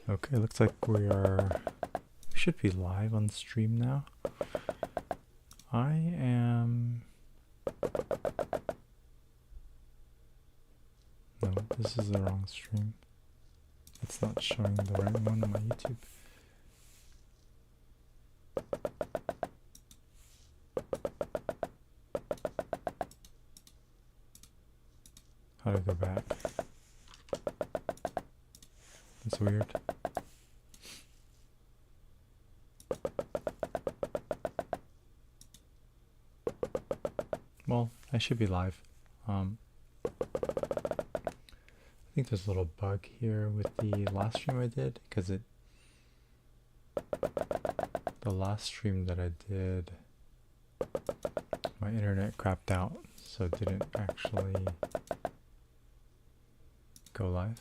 Okay, looks like we should be live on stream now. I am... No, this is the wrong stream. It's not showing the right one on my YouTube. How do I go back? That's weird. Well, I should be live. I think there's a little bug here with the last stream I did, because the last stream that I did, my internet crapped out, so it didn't actually go live.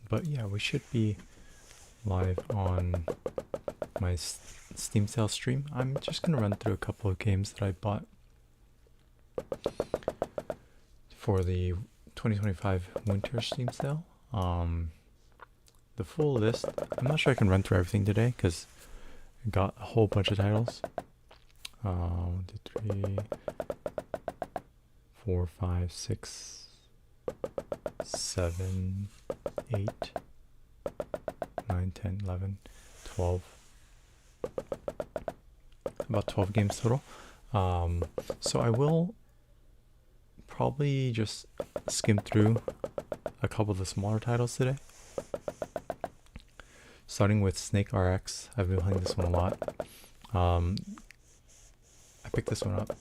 But yeah, we should be live on my Steam sale stream. I'm just gonna run through a couple of games that I bought for the 2025 winter Steam sale. The full list, I'm not sure I can run through everything today because I got a whole bunch of titles. 1, 2, 3, 4, 5, 6, 7, 8, 9, 10, 11, 12. About 12 games total. So I will probably just skim through a couple of the smaller titles today. Starting with SNKRX. I've been playing this one a lot. I picked this one up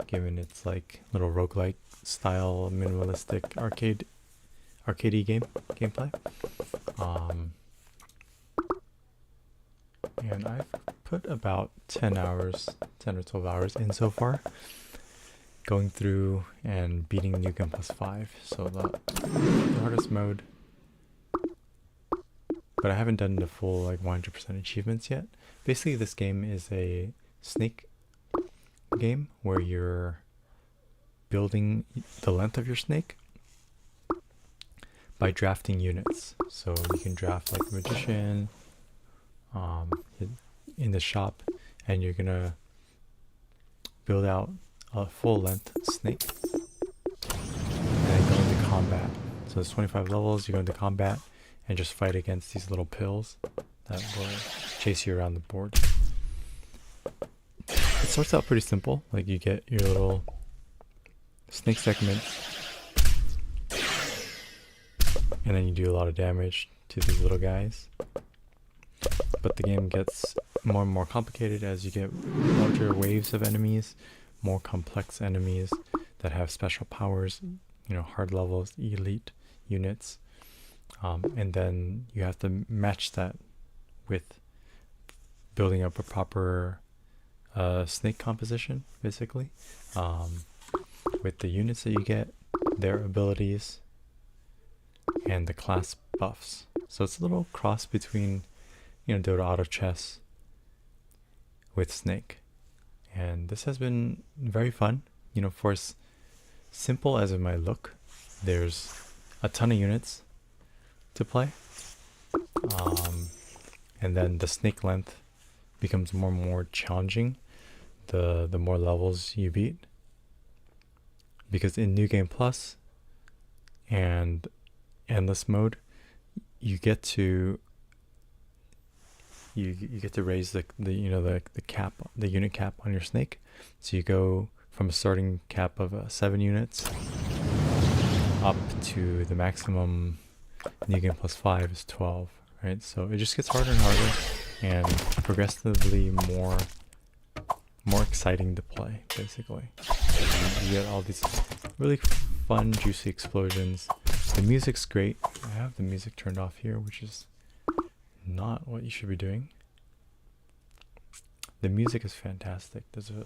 given its like little roguelike style, minimalistic arcadey gameplay. And I've put about 10 or 12 hours in so far, going through and beating New Game Plus 5. So the hardest mode, but I haven't done the full like 100% achievements yet. Basically, this game is a snake game where you're building the length of your snake by drafting units. So you can draft like a magician in the shop, and you're gonna build out a full length snake and then go into combat. So there's 25 levels. You go into combat and just fight against these little pills that will chase you around the board. It starts out pretty simple. Like you get your little snake segments, and then you do a lot of damage to these little guys. But the game gets more and more complicated as you get larger waves of enemies, more complex enemies that have special powers, you know, hard levels, elite units. And then you have to match that with building up a proper snake composition, basically, with the units that you get, their abilities, and the class buffs. So it's a little cross between, you know, Dota Auto Chess with Snake. And this has been very fun. You know, for as simple as it might look, there's a ton of units to play. And then the snake length becomes more and more challenging the more levels you beat. Because in New Game Plus and Endless Mode, you get to raise the cap, the unit cap on your snake. So you go from a starting cap of 7 units up to the maximum New Game Plus 5 is 12, right? So it just gets harder and harder and progressively more exciting to play, basically. You get all these really fun, juicy explosions. The music's great. I have the music turned off here, which is not what you should be doing. The music is fantastic. There's a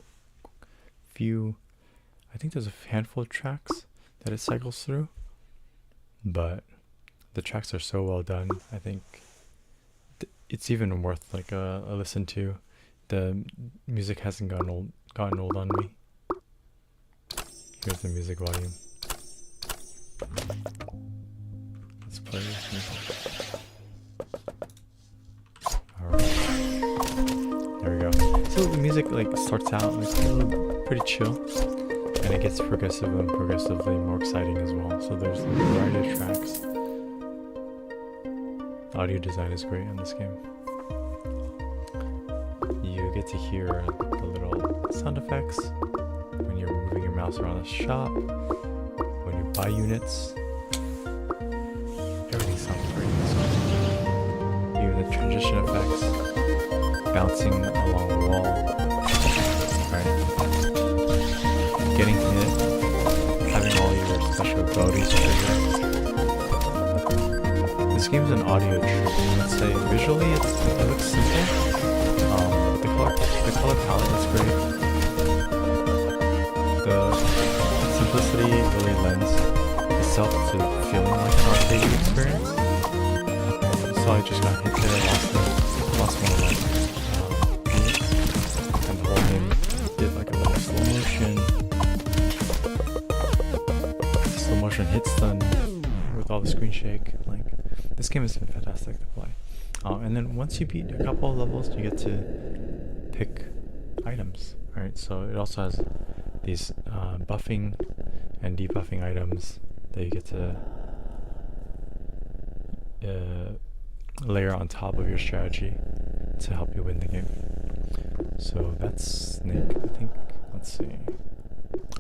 handful of tracks that it cycles through, but the tracks are so well done. I think it's even worth like a listen to. The music hasn't gotten old on me. Here's the music volume. Let's play this music. Alright. There we go. So the music like starts out like pretty chill, and it gets progressive and progressively more exciting as well. So there's a variety of tracks. The audio design is great in this game. You get to hear the little sound effects when you're moving your mouse around the shop, when you buy units. Everything sounds great in this game. Even the transition effects, bouncing along the wall, right? Getting hit, having all your special abilities trigger. This game's an audio treat. Let's say visually it looks simple. The color palette is great. The simplicity really lends itself to feeling like an arcade experience. So I just got hit there lost one of my units, and the whole game did like a little slow motion hit stun with all the screen shake. Like, this game has been fantastic to play. And then once you beat a couple of levels, you get to pick items. Alright, so it also has these buffing and debuffing items that you get to layer on top of your strategy to help you win the game. So that's Snake, I think. Let's see.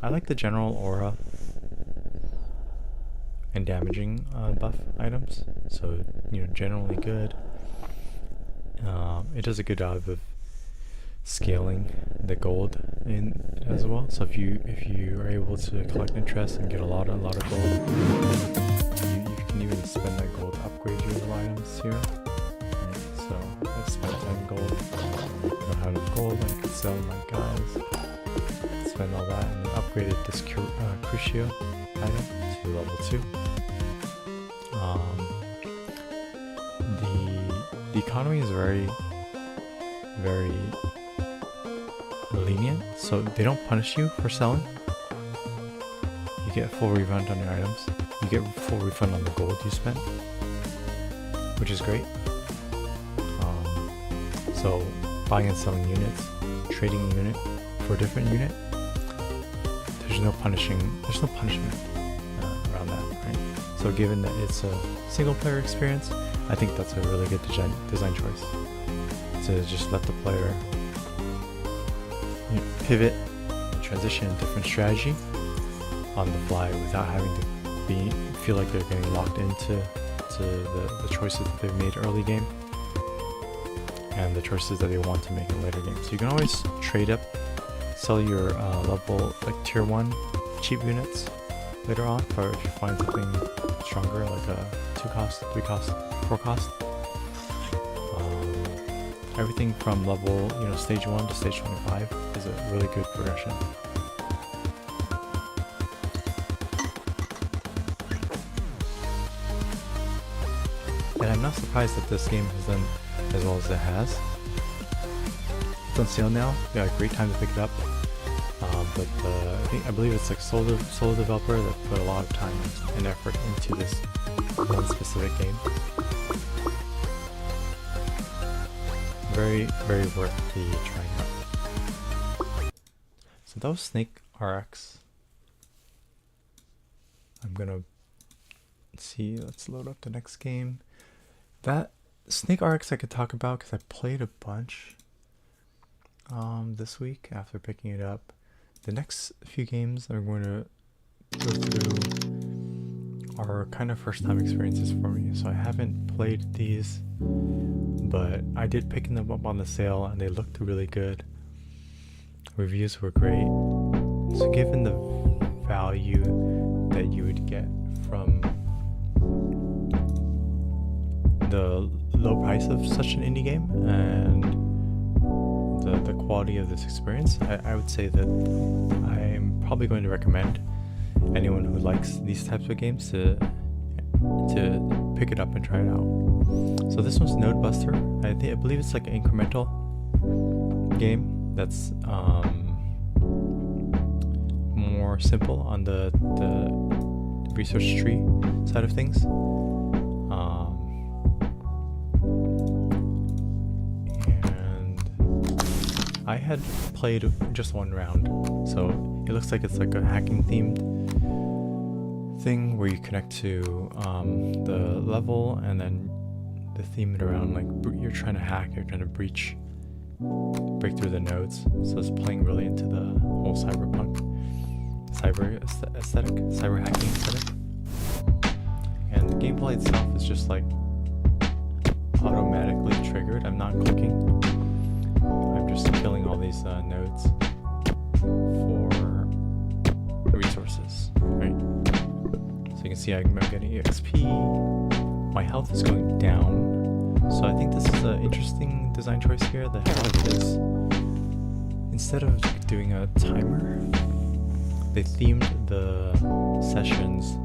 I like the general aura and damaging buff items, so generally good. It does a good job of scaling the gold in as well. So if you are able to collect interest and get a lot of gold, you can even spend that gold to upgrade your little items here. Right, so I spent 10 gold. I don't have enough gold. I could sell my guys, spend all that, and then upgraded this Crucio item to level 2. The economy is very lenient, so they don't punish you for selling. You get full refund on your items. You get full refund on the gold you spent, which is great. So buying and selling units, trading a unit for a different unit, there's no punishment around that, right? So given that it's a single player experience, I think that's a really good design choice, to just let the player pivot and transition a different strategy on the fly without having to feel like they're getting locked into the choices that they've made early game and the choices that they want to make in later games. So you can always trade up, sell your level like tier 1 cheap units later on, or if you find something stronger like a 2 cost, 3 cost, 4 cost. Everything from level, stage 1 to stage 25 is a really good progression. And I'm not surprised that this game has done as well as it has. It's on sale now. Yeah, great time to pick it up. But I believe it's like solo developer that put a lot of time and effort into this one specific game. Very, very worth the trying out. So that was SNKRX. I'm gonna see, let's load up the next game. That SNKRX I could talk about because I played a bunch this week after picking it up. The next few games I'm going to go through are kind of first time experiences for me, so I haven't played these, but I did pick them up on the sale and they looked really good. Reviews were great. So given the value that you would get from the low price of such an indie game and the quality of this experience, I would say that I'm probably going to recommend anyone who likes these types of games to pick it up and try it out. So this one's Nodebuster. I believe it's like an incremental game that's more simple on the research tree side of things. And I had played just one round, so it looks like it's like a hacking themed thing where you connect to the level, and then the theme it around like you're trying to hack, you're trying to break through the nodes. So it's playing really into the whole cyberpunk, cyber hacking aesthetic. And the gameplay itself is just like automatically triggered. I'm not clicking. I'm just killing all these nodes for resources, right? So you can see I'm getting EXP. My health is going down. So I think this is an interesting design choice here. The health is, instead of doing a timer, they themed the sessions,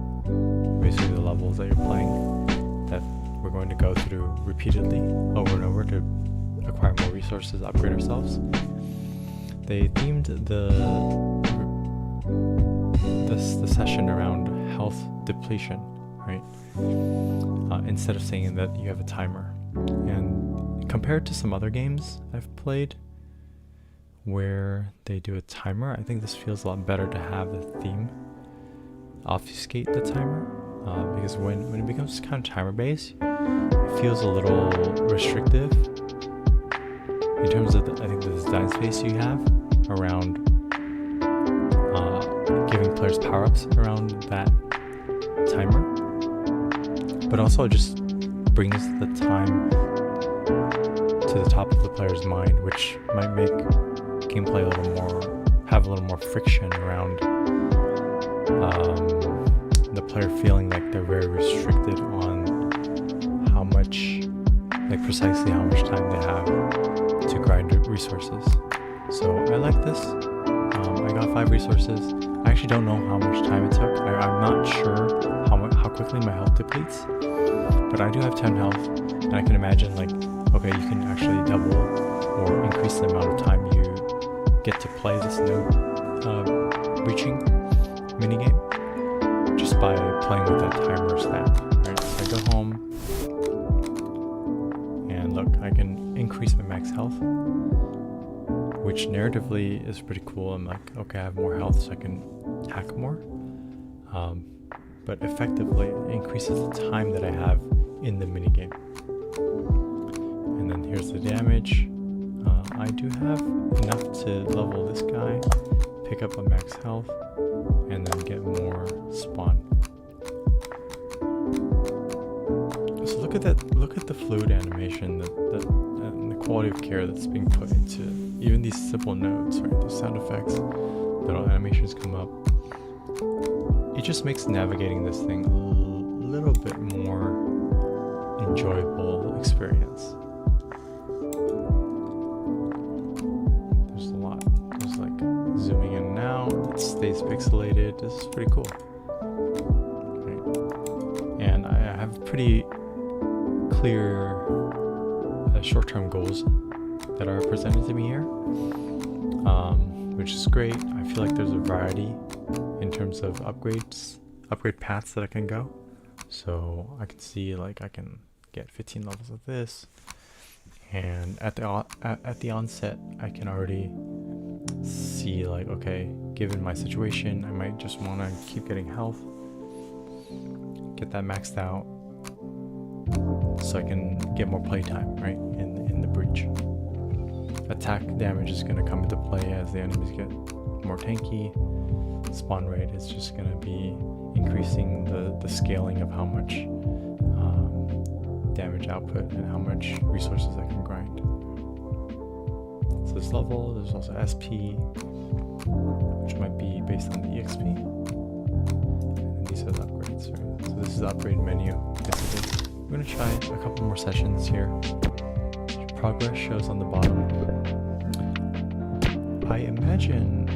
basically the levels that you're playing, that we're going to go through repeatedly over and over to acquire more resources, upgrade ourselves. They themed the session around health depletion, right? Instead of saying that you have a timer. And compared to some other games I've played where they do a timer, I think this feels a lot better to have a theme obfuscate the timer, because when it becomes kind of timer based, it feels a little restrictive in terms of I think the design space you have around giving players power-ups around that timer, but also it just brings the time to the top of the player's mind, which might make gameplay have a little more friction around the player feeling like they're very restricted on how much, like precisely how much time they have to grind resources. So I like this. I got 5 resources. I actually don't know how much time it took. I'm not sure how quickly my health depletes, but I do have 10 health, and I can imagine like, okay, you can actually double or increase the amount of time you get to play this node breaching minigame just by playing with that timer stat. Right, so I go home, and look, I can increase my max health, which narratively is pretty cool. I'm like, okay, I have more health, so I can hack more. But effectively, it increases the time that I have in the minigame. And then here's the damage. I do have enough to level this guy, pick up a max health, and then get more spawn. So look at that, look at the fluid animation, and the quality of care that's being put into even these simple nodes, right? The sound effects, little animations come up. It just makes navigating this thing a little bit more enjoyable experience. There's a lot. There's like zooming in and out. It stays pixelated. This is pretty cool. Right. And I have pretty clear short-term goals that are presented to me here, which is great. I feel like there's a variety in terms of upgrade paths that I can go. So I can see like I can get 15 levels of this, and at the onset I can already see like, okay, given my situation, I might just want to keep getting health, get that maxed out, so I can get more playtime, right, in the breach. Attack damage is going to come into play as the enemies get more tanky. Spawn rate is just going to be increasing the scaling of how much damage output and how much resources I can grind. So this level, there's also SP, which might be based on the EXP. And these are the upgrades, right? So this is the upgrade menu, basically. I'm going to try a couple more sessions here. Progress shows on the bottom. I imagine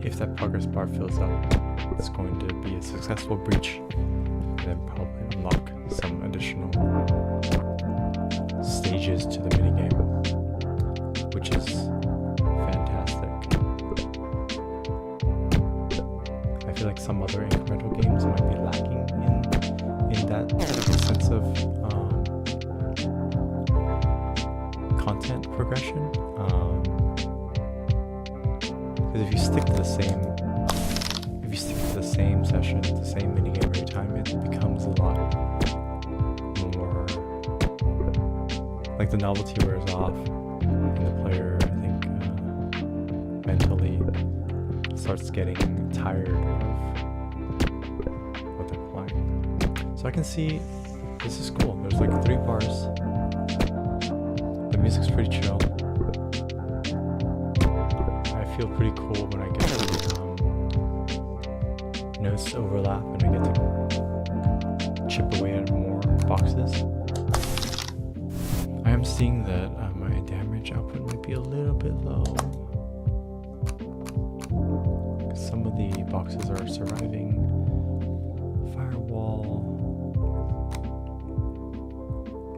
if that progress bar fills up, it's going to be a successful breach, and then probably unlock some additional stages to the minigame, which is fantastic. I feel like some other incremental games might be lacking in that sense of content progression. Because if you stick to the same session, the same minigame every time, it becomes a lot more like the novelty wears off, and the player, I think, mentally starts getting tired of what they're playing. So I can see this is cool. There's like 3 bars. The music's pretty chill. I feel pretty cool when I get to notes overlap and I get to chip away at more boxes. I am seeing that my damage output might be a little bit low. Some of the boxes are surviving. Firewall,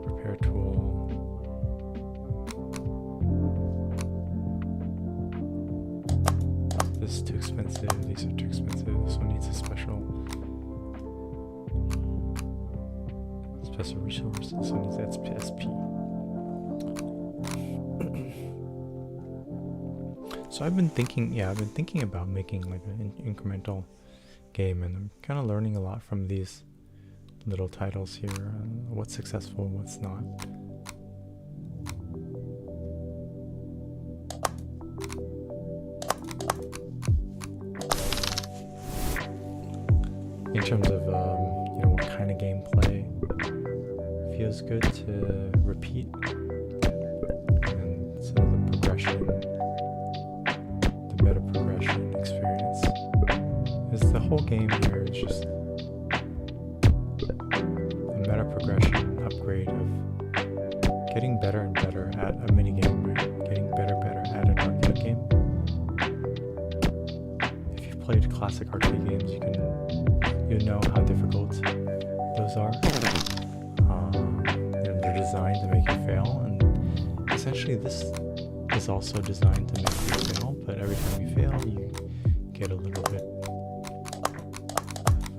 repair tool. This is too expensive, these are too expensive, this one needs a special resource, this one needs SP. So I've been thinking about making like an incremental game, and I'm kind of learning a lot from these little titles here, what's successful, what's not. In terms of what kind of gameplay feels good to repeat, and so the progression, the meta progression experience, is the whole game here is just a meta progression upgrade of getting better and better at a minigame, right? Getting better and better at an arcade game. If you've played classic arcade games, you know how difficult those are. They're designed to make you fail, and essentially this is also designed to make you fail, but every time you fail, you get a little bit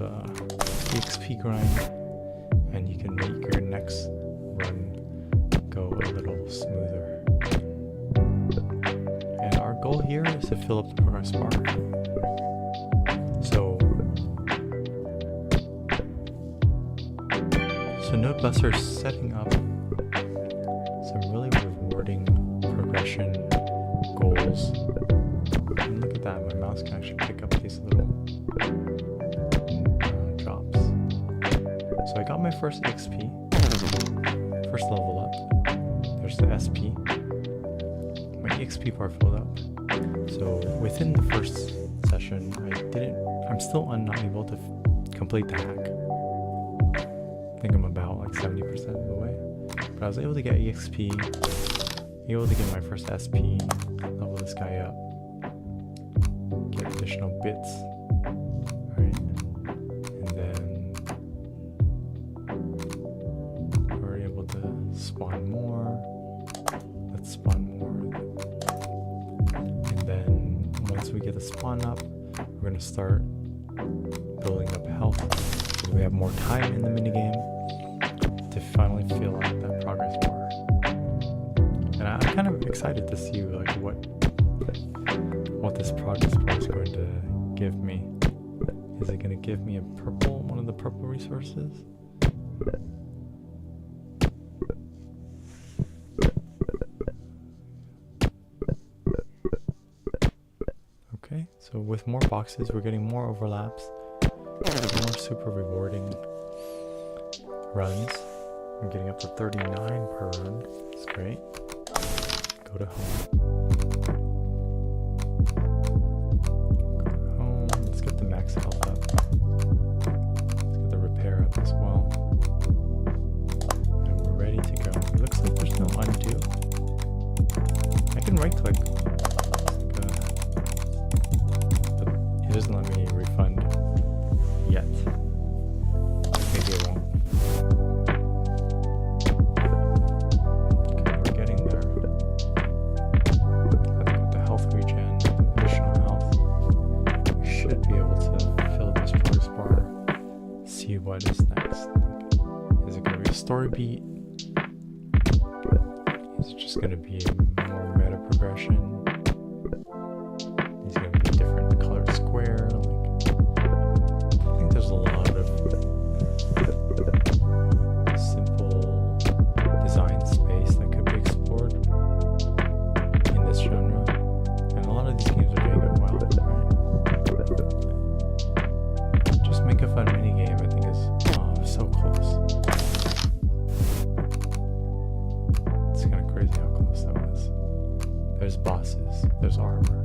of EXP grind, and you can make your next run go a little smoother. And our goal here is to fill up the progress bar. So Nodebuster is setting up some really rewarding progression goals. And look at that, my mouse can actually pick up these little drops. So I got my first XP, first level up. There's the SP. My EXP bar filled up. So within the first session, I'm still not able to complete the hack. I think I'm about like 70% of the way, but I was able to get EXP, able to get my first SP, level this guy up, get additional bits, right? And then we're able to spawn more. Let's spawn more. And then once we get the spawn up, we're gonna start building up health, so we have more time in the minigame to finally fill out that progress bar. And I'm kind of excited to see like what this progress bar is going to give me. Is it going to give me one of the purple resources? Okay, so with more boxes, we're getting more overlaps, more super rewarding runs. I'm getting up to 39 per run. It's great. Go to home. Go to home. Let's get the max health up. Let's get the repair up as well. And we're ready to go. It looks like there's no undo. I can right click. But it doesn't let me refund yet. Maybe it won't. beat? Is it just gonna be more meta progression? Is it gonna be a different colored square? Like, I think there's a lot of simple design space that could be explored in this genre. And a lot of these games are doing it well, right? Just make a fun minigame, I think is so close. It's kind of crazy how close that was. There's bosses, there's armor.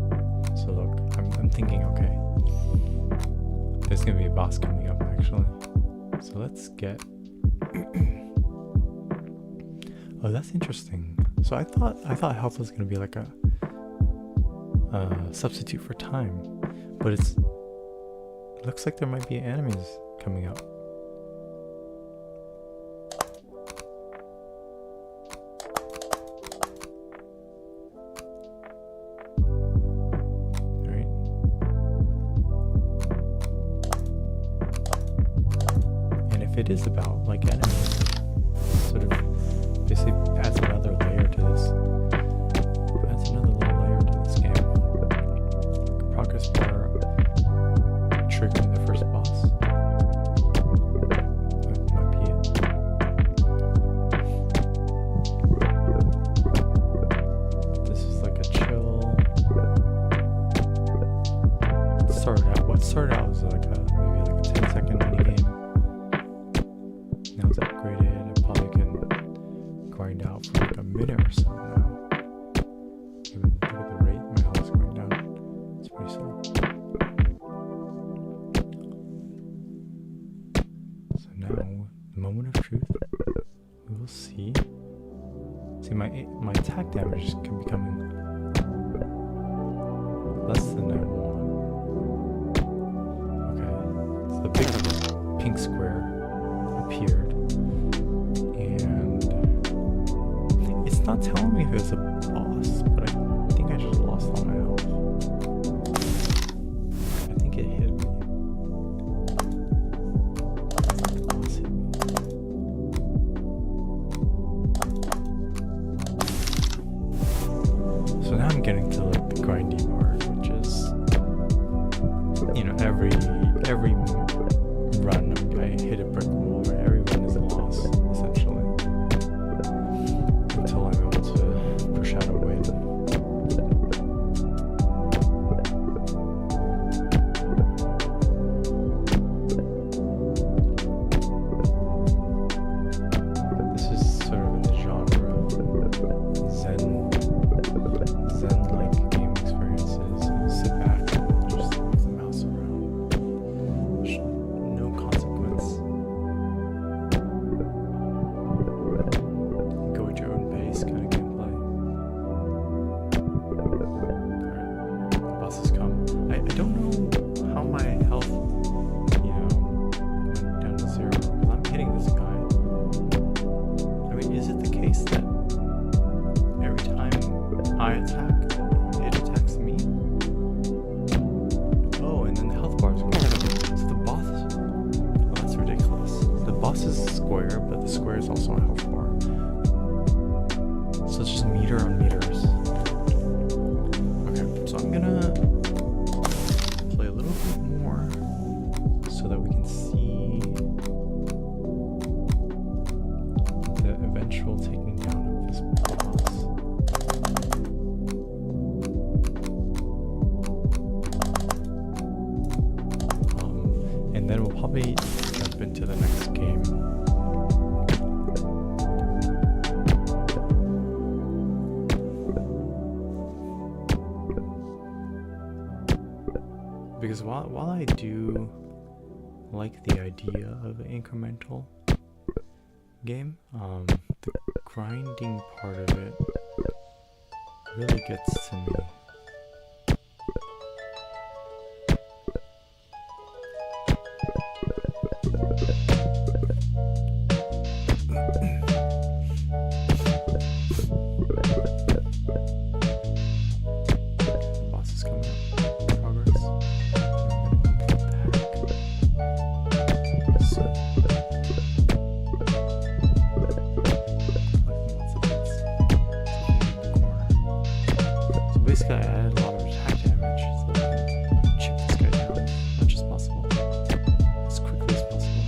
So look, I'm thinking, okay, there's gonna be a boss coming up actually. So let's get. Oh, that's interesting. So I thought health was gonna be like a substitute for time, but it looks like there might be enemies coming up. Alright. And if it is about like enemies, sort of basically adds another layer to this. Adds another little layer to this game. Like a progress bar triggering the first boss. That might be it. This is like a chill. What started out was like maybe like a 10-second minigame. Now it's upgraded. I probably can grind out for like a minute or so now. Even look at the rate my health is going down. It's pretty slow. So now, the moment of truth, we will see. See, my attack damage can be becoming less than I want. Okay, so the big pink square appeared, and it's not telling me if it's a boss, but I think I just lost all my health. I think it hit me. The boss hit me. So now I'm getting to like the grindy part, which is, you know, every run I hit a brick wall, right? Every run is a loss, essentially, until I'm able to push out a win. This is sort of in the genre of Zen-like game experiences. You sit back and just move the mouse around. There's no consequence. Go at your own pace kind of gameplay. Alright, the bosses come. I don't know how my health, you know, went down to 0, because I'm hitting this guy. I mean, is it the case that every time I attack, it attacks me? Oh, and then the health bar is going down. So the boss, oh, that's ridiculous. The boss is square, but the square is also a health bar. So it's just meter on meters. Okay, so I'm gonna play a little bit more so that we can see the eventual taking down of this boss. And then we'll probably jump into the next game. Because while I do like the idea of an incremental game, the grinding part of it really gets to me. Boss is coming up. Progress. I'm gonna complete the hack. So Basically, I added a lot of attack damage so that I can chip this guy down as much as possible, as quickly as possible.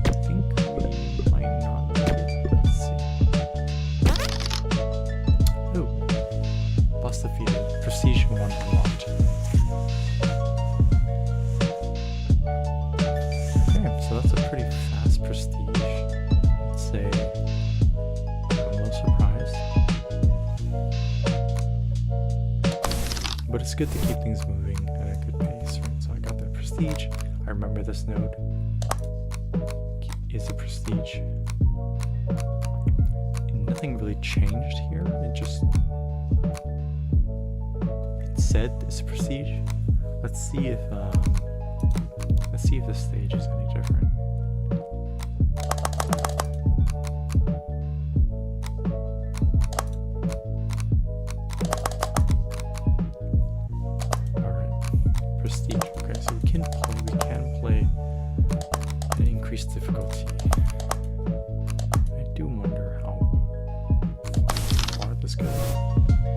I think we might not make it. Let's see. Ooh. Boss defeated. Prestige 1 unlocked. Okay, so that's a pretty fast prestige. Let's say I'm a little surprised. But it's good to keep things moving at a good pace, right? So I got that prestige. I remember this node is a prestige. Nothing really changed here. It said it's a prestige. Let's see if the stage is any different. Alright. Prestige. Okay, so we can play an increased difficulty. I do wonder how far this goes.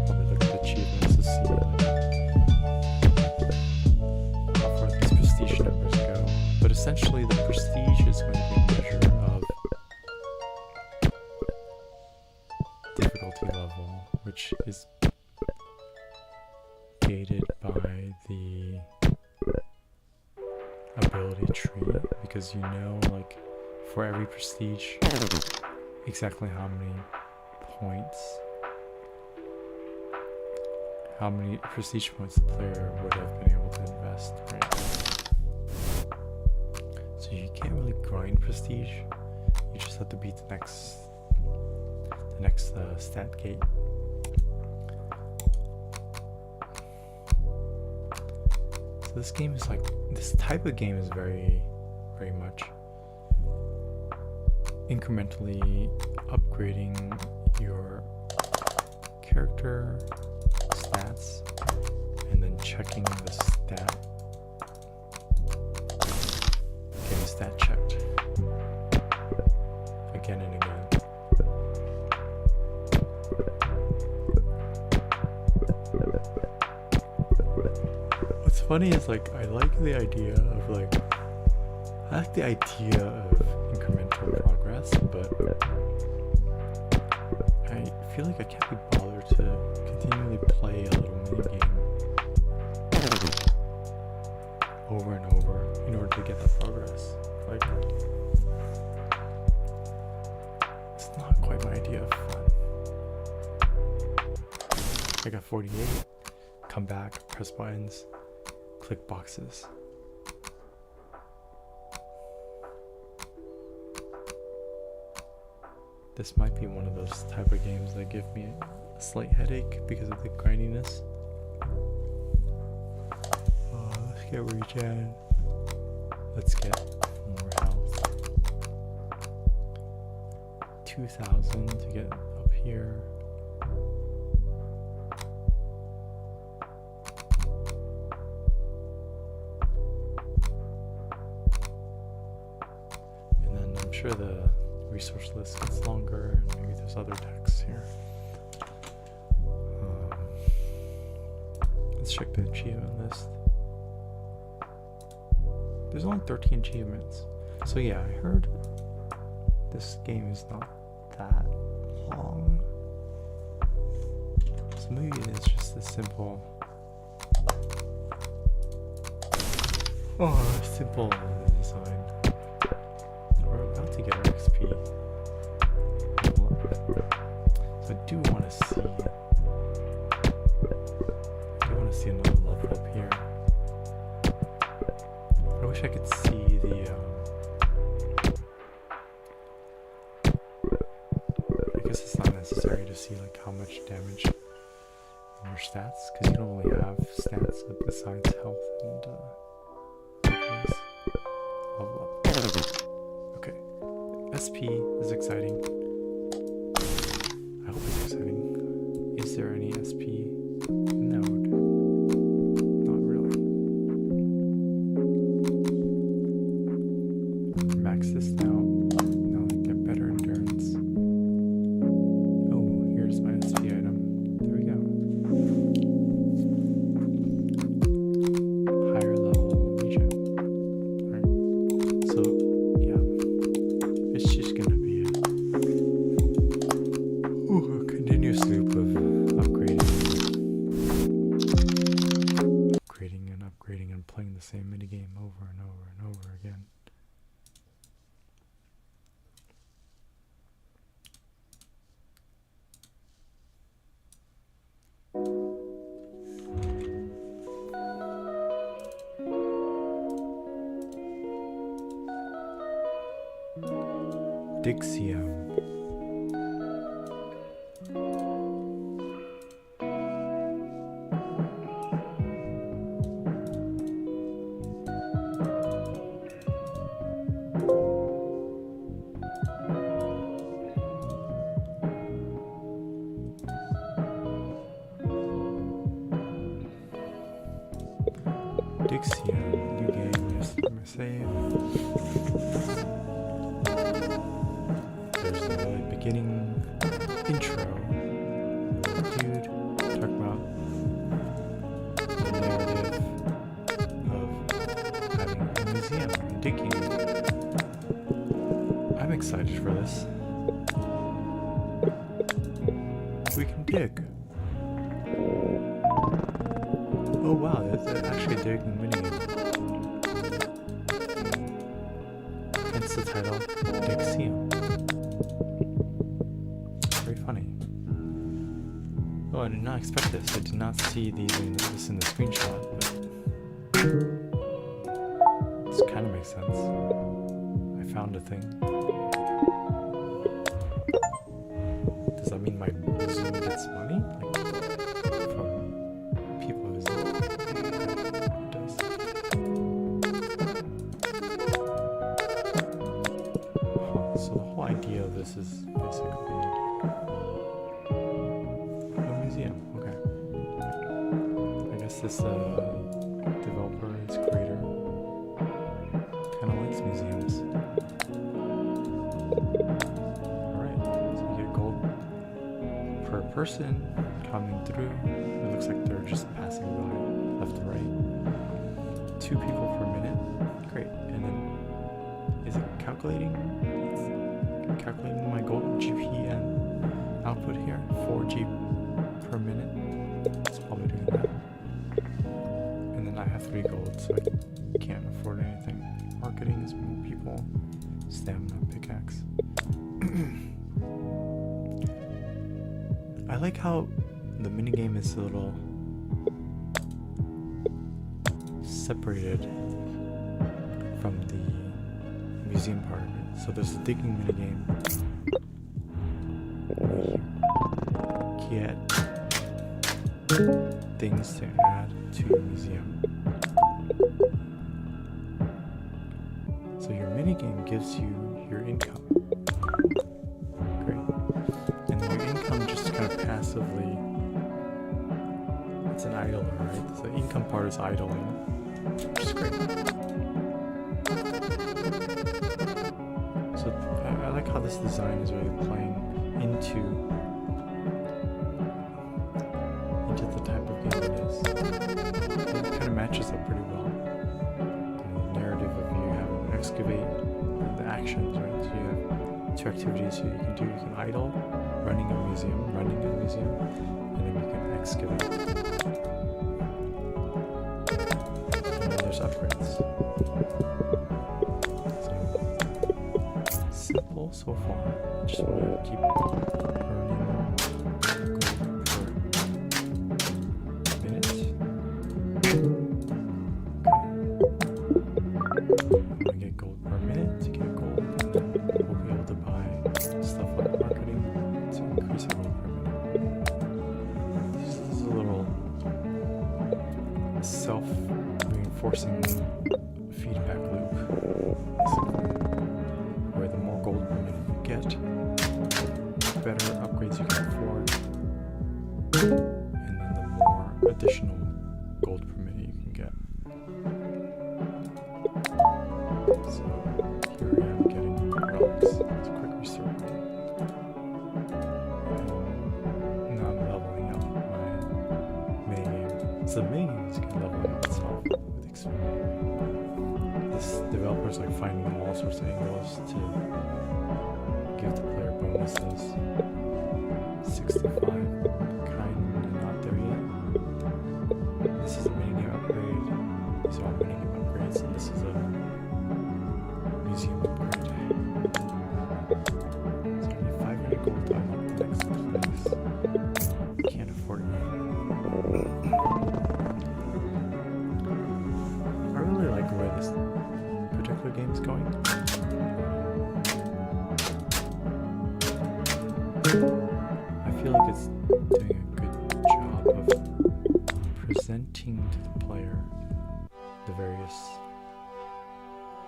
Probably look at the achievements to see how far these prestige numbers go. But essentially the prestige is going to be a measure of difficulty level, which is gated by the ability tree, because you know, like, for every prestige exactly how many points, how many prestige points the player would have been able to invest, right? So you can't really grind prestige. You just have to beat the next stat gate. So this game is like, this type of game is very, very much incrementally upgrading your character stats and then checking the stat. Getting stat checked again and again. What's funny is, like, I like the idea of incremental progress, but I feel like I can't be bothered to continually play a little mini game over and over in order to get the progress. Like, it's not quite my idea of fun. I got 48, come back, press buttons, click boxes. This might be one of those type of games that give me a slight headache because of the grindiness. Let's get regen. Let's get more health. 2,000 to get up here. And then I'm sure the resource list gets longer, and maybe there's other texts here. Let's check the achievement list. There's only 13 achievements. So yeah, I heard this game is not that long. So maybe it is just a simple simple design. We're about to get our XP. So I do want to see another level up here. I wish I could see the I guess it's not necessary to see like how much damage in your stats, because you don't really have stats besides health and weakness. Level up. Okay. SP is exciting. I hope it's exciting. Is there any SP node? Not really. Max this out. Now I get better endurance. Digseum. Digseum, new game, yes, I'm gonna save. There's the beginning intro. Dude, talk about the narrative of having a museum and digging. I'm excited for this. We can dig. Oh wow, that's actually a digging minigame. Hence the title, Digseum. Very funny. Oh, I did not expect this. I did not see this in the screenshot, but this kind of makes sense. I found a thing. Does that mean my Zoom gets money? Like, from people who Zoom? It does. So the whole idea of this is basically a museum. Okay. I guess this developer, his creator, kind of likes museums. Alright, so you get gold per person coming through. It looks like they're just passing by left to right. 2 people per minute. Great. And then is it calculating? It's calculating my gold GP and output here. 4G per minute. It's probably doing that. And then I have 3 gold, so I can't afford anything. Marketing is more people. Stamina, pickaxe. I like how the minigame is a little separated from the museum part of it. So there's the digging minigame. Get things to add to your museum. So your minigame gives you your income. Great. And then your income just kind of passively, it's an idler, right? So the income part is idling, which is great. So I like how this design is really playing into the type of game it is. It kind of matches up pretty well. The narrative of you having to excavate, the actions, right? So you have 2 activities you can do. You can idle, running a museum, and then you can excavate. And then there's upgrades. So simple so far. Just want to keep earning gold per minute. I'm gonna get gold per minute to get gold, and then we'll be able to buy stuff like marketing to increase our gold per minute. This is a little self-reinforcing feedback loop, basically, where the more gold per minute you get, the better upgrades you can afford, and then the more additional gold per minute you can get. So here I am getting relics. It's a quick restart. And now I'm leveling up my minigame. So the minigame is leveling up itself with experience. This developer's like finding all sorts of angles to give the player bonuses. 65, kind of not there yet. This is a minigame upgrade. These are all minigame upgrades, and this is a museum upgrade. So I need 500 gold to unlock the next place. Can't afford it. I really like where this particular game is going. I feel like it's doing a good job of presenting to the player the various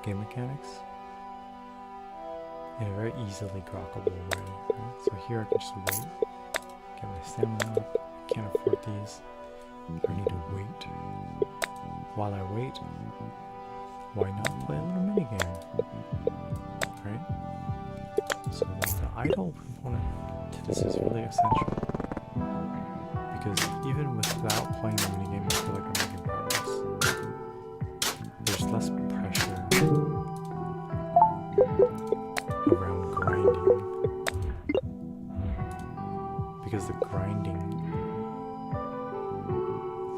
game mechanics in a very easily grokkable way, right? So here I can just wait, get my stamina up, I can't afford these, I need to wait. While I wait, why not play a little minigame, right? So the idle component to this is really essential, because even without playing the minigame, I feel like I'm making progress. There's less pressure around grinding, because the grinding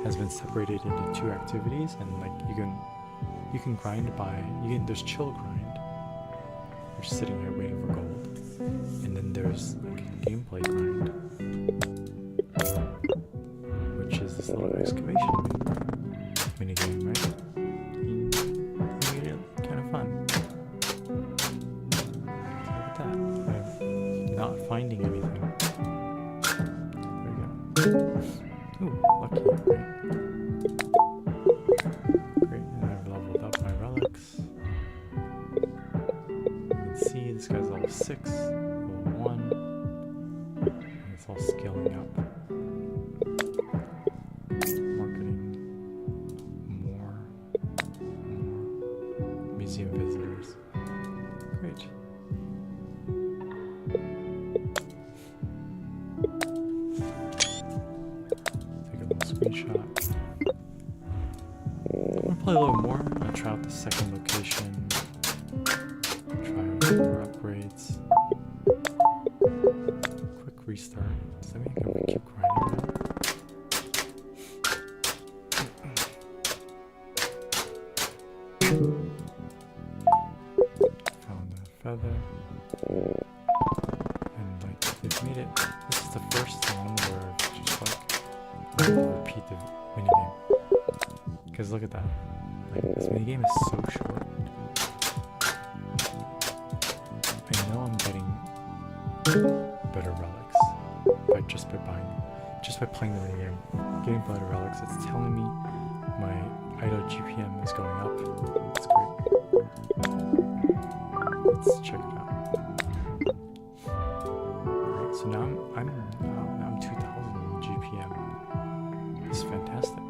has been separated into two activities, and like you can grind by there's chill grind, you're just sitting here waiting for gold, and then there's like a gameplay grind, which is this little excavation minigame, right? You made it kind of fun. Look at that. I'm not finding anything. There we go. Ooh, lucky, right? Great, and I've leveled up my relics. You can see this guy's level 6, level 1, and it's all scaling up. Marketing, more museum visitors. Great. Screenshot. I'm gonna play a little more. I'm gonna try out the second location. Try out more upgrades. Quick restart. Does that mean I can keep grinding now? Found a feather. And like they've made it. This is the first one where it's just like repeat the minigame, because look at that, like this minigame is so short. I know I'm getting better relics just by playing the minigame, getting better relics. It's telling me my idle GPM is going up. It's great. Let's check it out. Alright, so now I'm 2000 GPM. It's fantastic.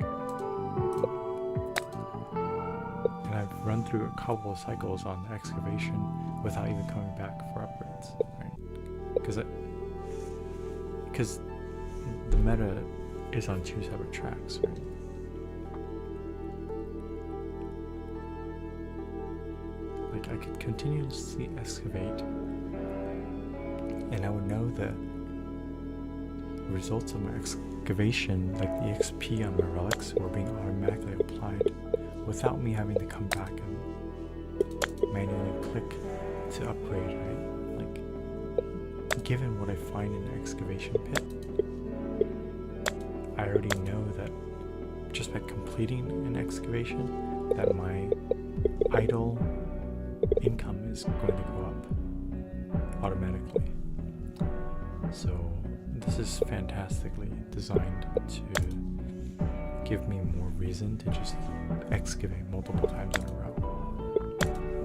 And I've run through a couple of cycles on the excavation without even coming back for upgrades, right? Because the meta is on two separate tracks, right? Like I could continuously excavate, and I would know the results of my excavation, like the XP on my relics, were being automatically applied without me having to come back and manually click to upgrade, right? Like, given what I find in the excavation pit, I already know that just by completing an excavation, that my idle income is going to go up automatically. So this is fantastically designed to give me more reason to just excavate multiple times in a row.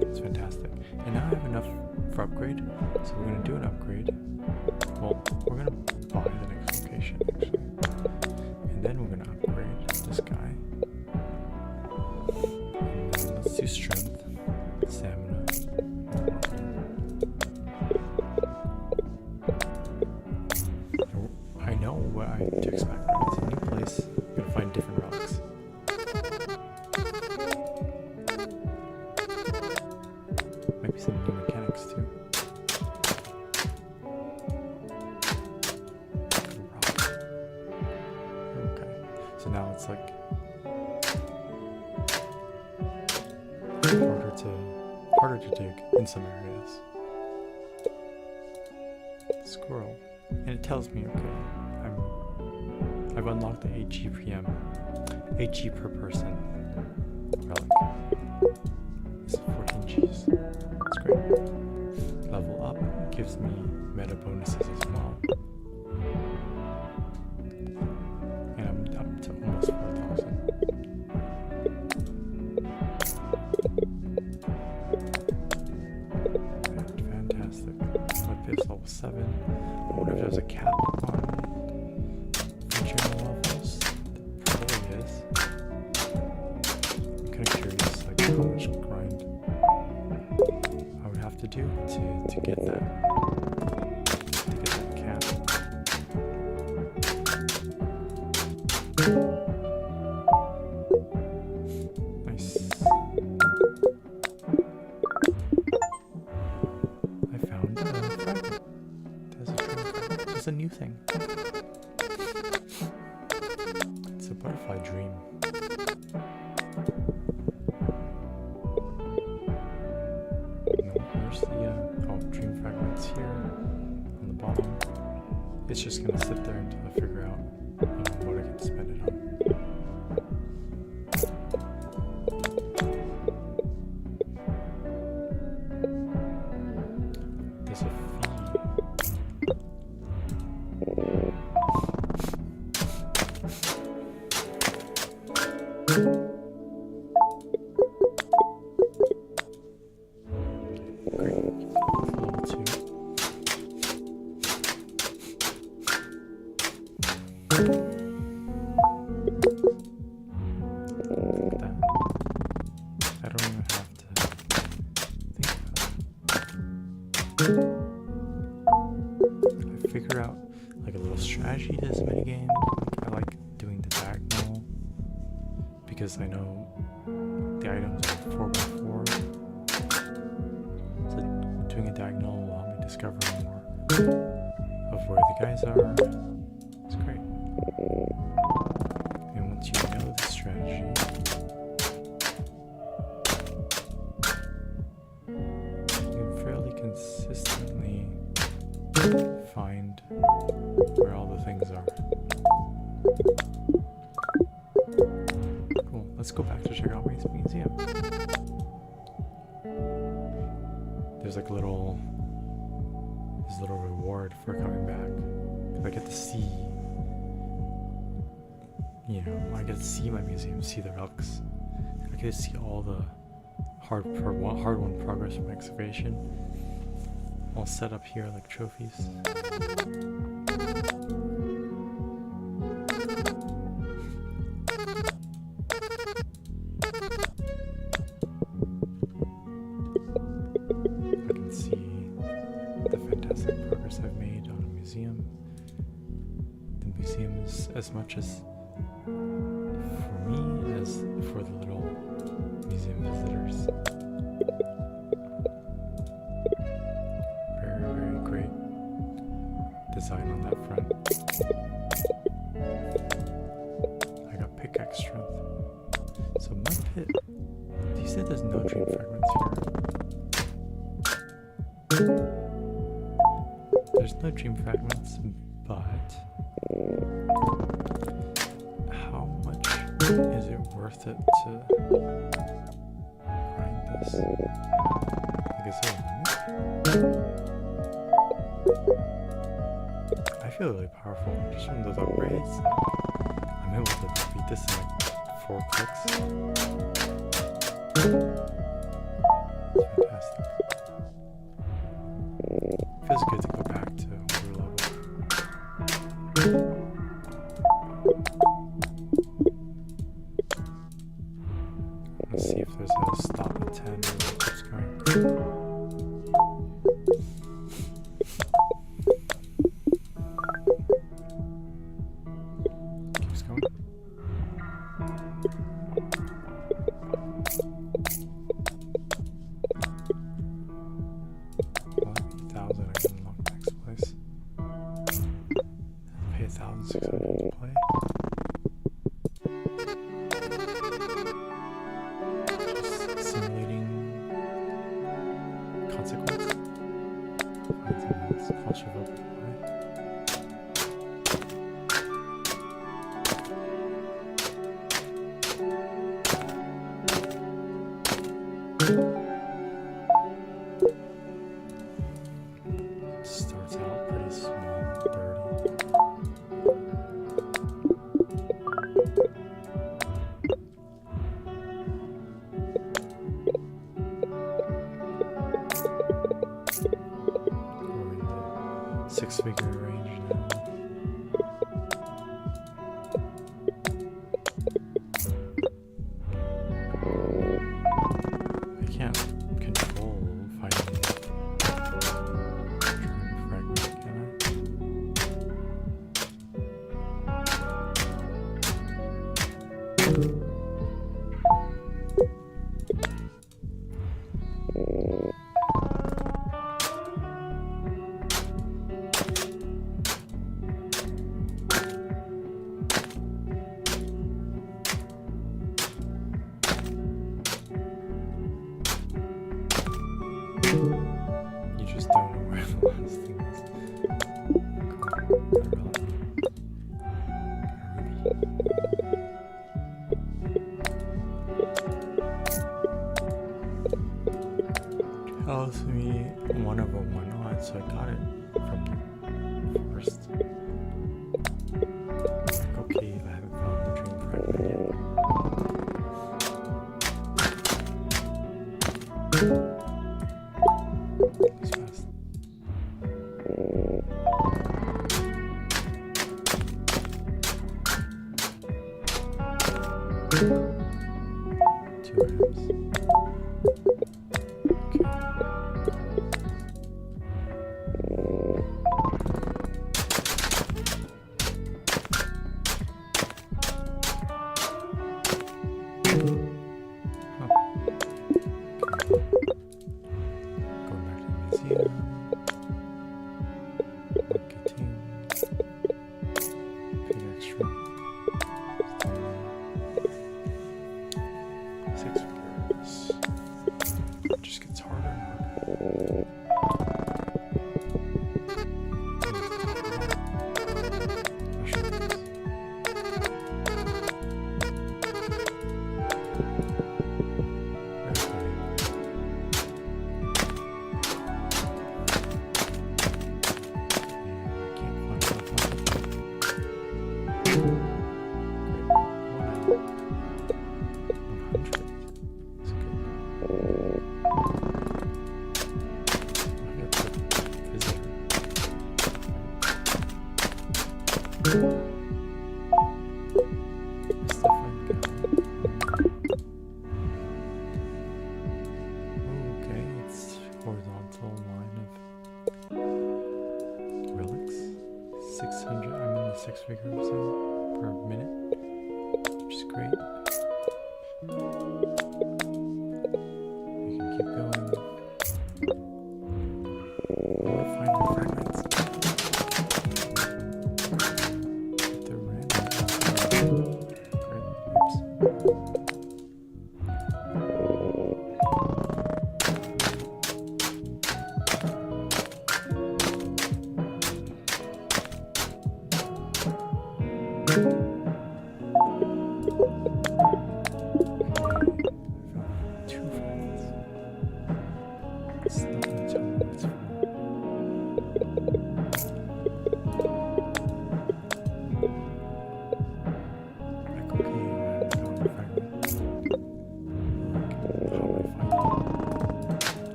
It's fantastic. And now I have enough for upgrade, so we're going to do an upgrade. Well, we're going to buy the next location actually. And then we're going to upgrade this guy. And then let's do strength, stamina. I know what I to expect. It's a new place. I'm gonna find different relics. Maybe some new mechanics too. Okay, so now it's like harder to dig in some areas. Squirrel, and it tells me, okay, I've unlocked the 8 GPM, 8 G per person relic. It's 14 Gs. That's great. Level up, gives me meta bonuses as well. And I'm up to almost 4,000. Fantastic. My pit's level 7. I wonder if there's a cap on functional levels. There probably is. I'm kind of curious, like how much grind I would have to do to get that. To get that cap. Nice. I found a fragment. It's a new thing. It's a butterfly dream. No, where's the dream fragments here on the bottom. It's just gonna sit there until I figure out, what I can spend it on. There's a fee. Great. Level 2. Look at that. I don't even have to think about it. I figured out like a little strategy to this minigame. I like doing the diagonal because I know the items are 4x4. So doing a diagonal will help me discover more of where the guys are. It's great. And once you know the strategy, you can fairly consistently find where all the things are. Cool. Let's go back to check out Race Museum. There's like this little reward for coming back. I get to see, I get to see my museum, see the relics. I get to see all the hard-won progress from excavation, all set up here like trophies. I can see the fantastic progress I've made on a museum. The museum is as much as for me as for the little museum visitors. Very, very great design on that front. I got pickaxe strength. So my pit, you said there's no dream fragments here. There's no dream fragments, but how much is it worth it to grind this? Like, is there a limit? I feel really powerful just from those upgrades. I'm able to beat this in like 4 clicks. It's fantastic. Feels good to go back to older level. Let's see if there's a stop at 10 or it keeps going. Keeps going. 1,000 I can unlock next place. Pay 1,600 to play. Just simulating consequence. Find something that's culture vote to play. Starts out pretty small, dirty. We're in the 6-figure range now. I can't control fighting. You just don't know where the last thing is. Tells me one of them went on, so I got it from first. Like, okay, I haven't found the dream fragment yet. It's fast. Two items. Okay, it's horizontal line of relics. 600, I'm in the 6-figure zone per minute, which is great. We can keep going. Or find more fragments. They're random. Great. Oops.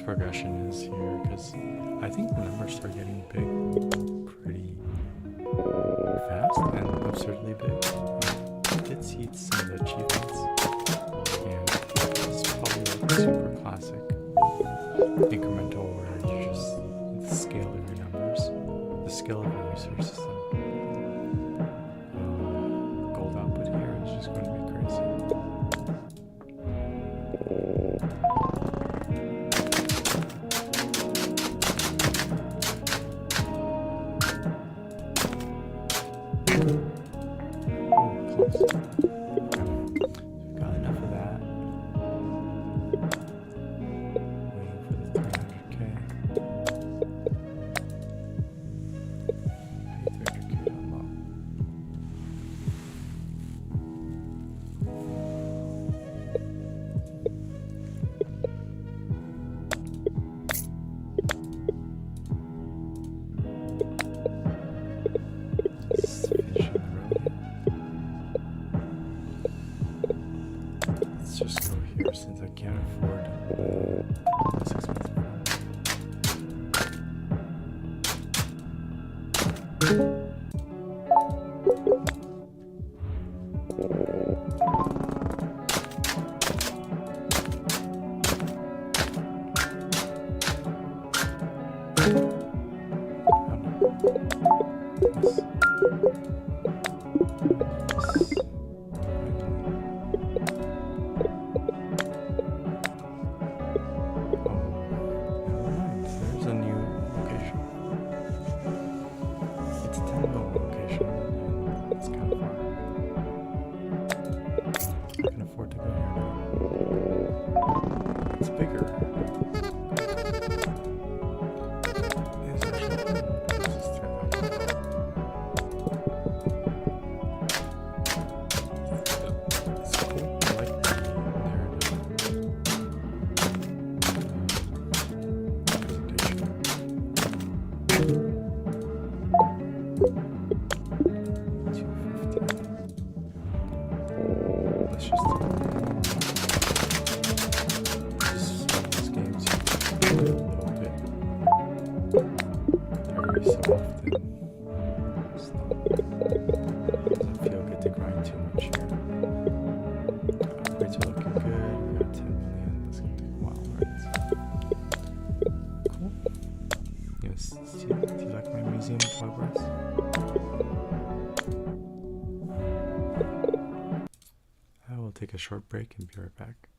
Progression is here because I think the numbers start getting big pretty fast and absurdly big. I did see some of the achievements, and it's probably like super classic incremental where you just the scale of your numbers, the scale of your resource system. Gold output here is just going to be crazy. Close. Got enough of that. Waiting for the 300k. Pay 300k to unlock. Let's just go here since I can't afford this expensive one. Take a short break and be right back.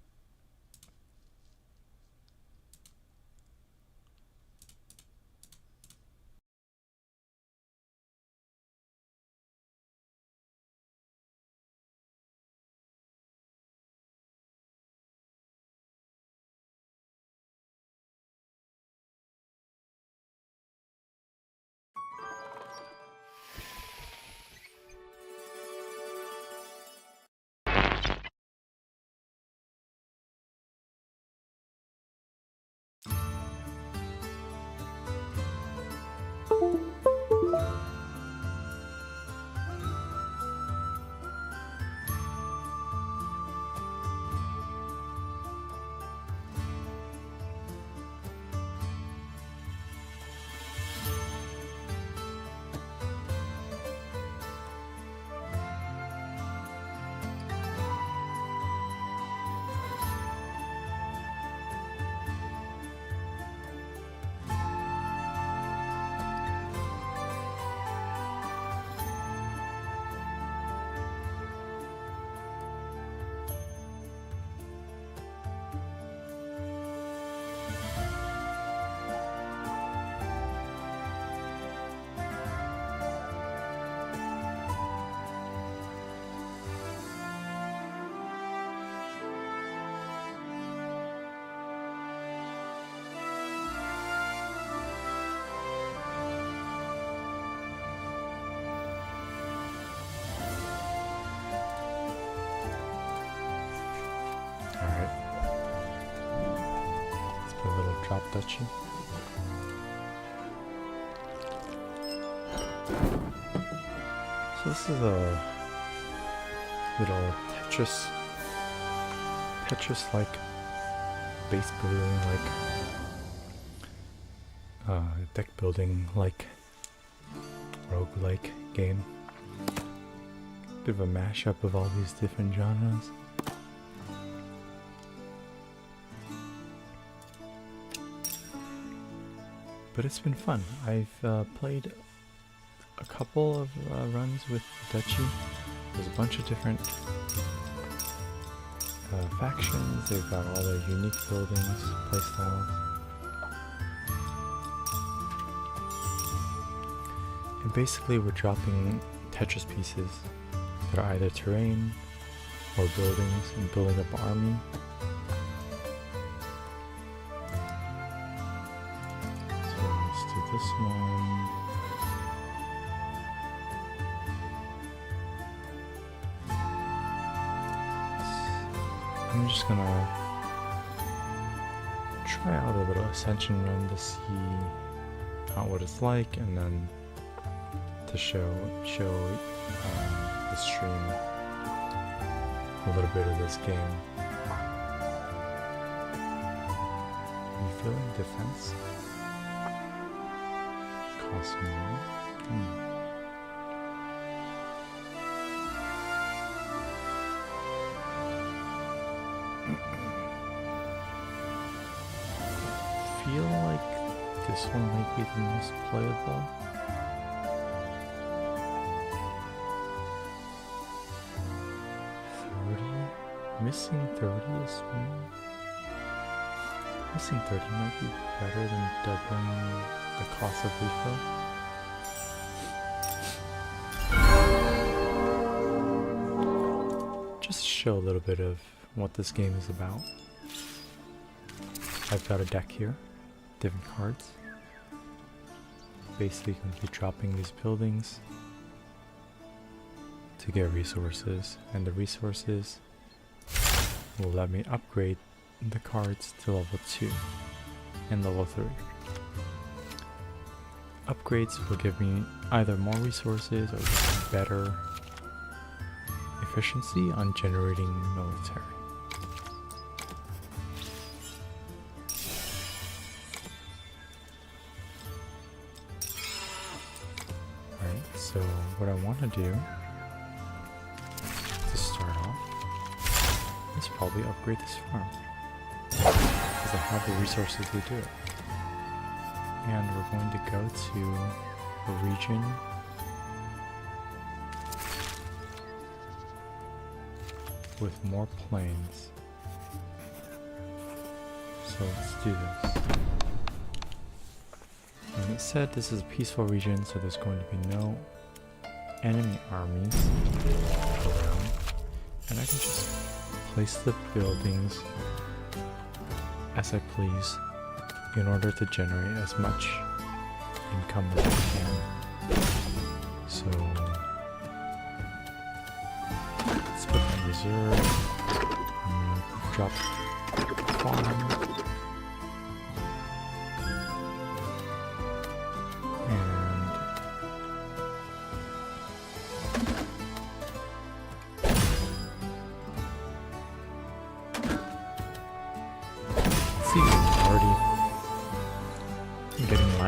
Drop Duchy. So this is a little Tetris-like base building, like deck building, like roguelike game. Bit of a mashup of all these different genres. But it's been fun. I've played a couple of runs with Duchy. There's a bunch of different factions. They've got all their unique buildings, playstyles. And basically we're dropping Tetris pieces that are either terrain or buildings and building up an army. So let's do this one. I'm just gonna try out a little ascension run to see what it's like, and then to show the stream a little bit of this game. You feeling defense? Cost more. Feel like this one might be the most playable. Missing 30 is missing 30 might be better than doubling the cost of refill. Just to show a little bit of what this game is about. I've got a deck here, different cards. Basically going to be dropping these buildings to get resources, and the resources will let me upgrade the cards to level 2 and level 3. Upgrades will give me either more resources or just better efficiency on generating military. Alright, so what I want to do to start off is probably upgrade this farm, because I have the resources to do it. And we're going to go to a region with more plains. So let's do this. And it said this is a peaceful region, so there's going to be no enemy armies around, and I can just place the buildings as I please in order to generate as much income as I can. So let's put my reserve. I'm gonna drop farm.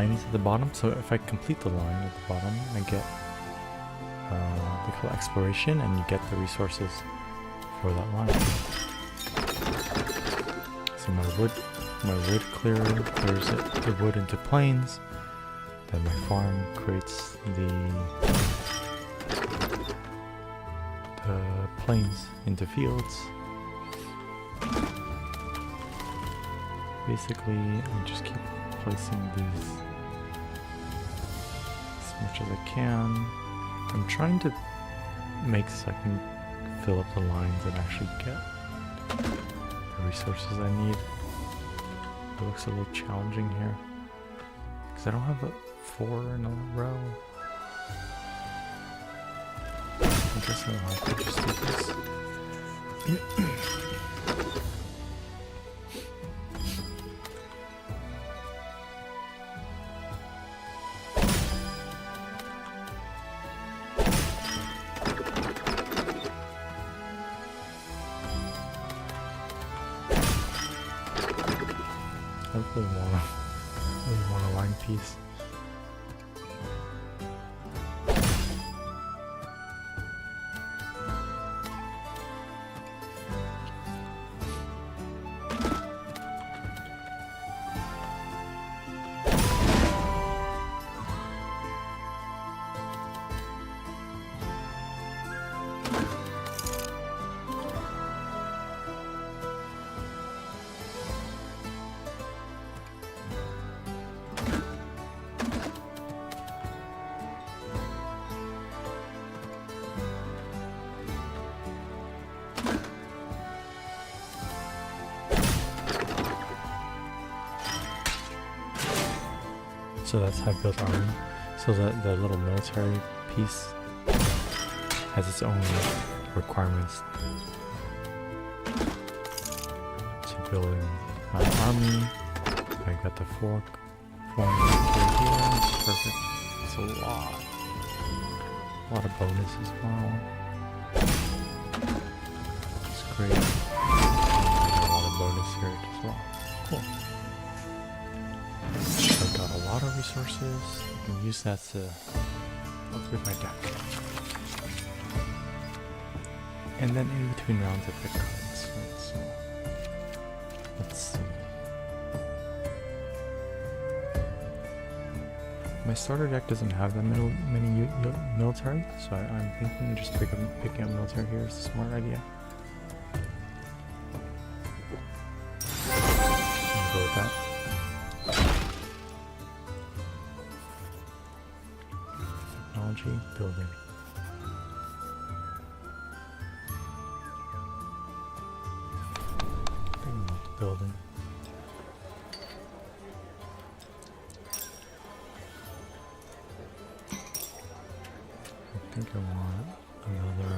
At the bottom, so if I complete the line at the bottom, I get they call it exploration, and you get the resources for that line. So my wood clearer clears the wood into plains. Then my farm creates the plains into fields. Basically, I just keep placing these much as I can. I'm trying to make so I can fill up the lines and actually get the resources I need. It looks a little challenging here because I don't have a 4 in a row. I guess I'll have to just do this. I really want a line piece. So that's how I built army. So that the little military piece has its own requirements to building my army. I got the fork forming here. It's perfect. It's a lot of bonuses. Wow. It's great. A lot of bonus here as well. Cool. I've got a lot of resources. I can use that to upgrade my deck. And then in between rounds I pick cards. Right? So let's see. My starter deck doesn't have that many military, so I'm thinking just picking up military here is a smart idea. I'll go with that. Technology, building. Building. I think I want another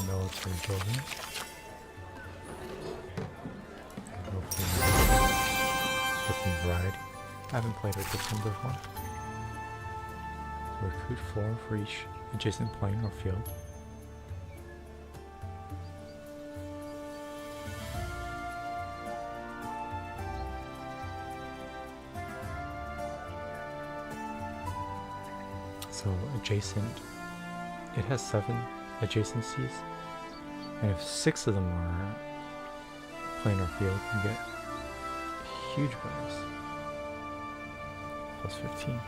military building. Different variety. I haven't played with this one before. Recruit 4 for each adjacent plane or field. So adjacent, it has 7 adjacencies, and if 6 of them are planar field, you get a huge bonus, plus 15.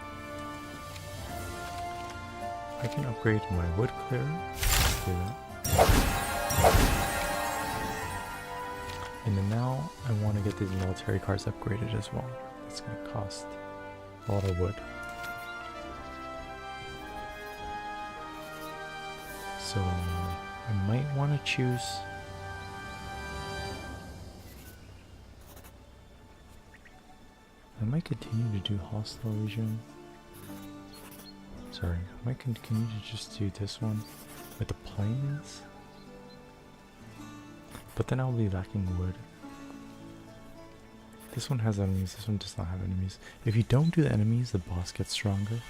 I can upgrade my wood clearer, let's do that. And then now I want to get these military cards upgraded as well. It's going to cost a lot of wood. So I might want to choose I might continue to do hostile region. Sorry, I might continue to just do this one with the planes. But then I'll be lacking wood. This one has enemies, this one does not have enemies. If you don't do the enemies, the boss gets stronger.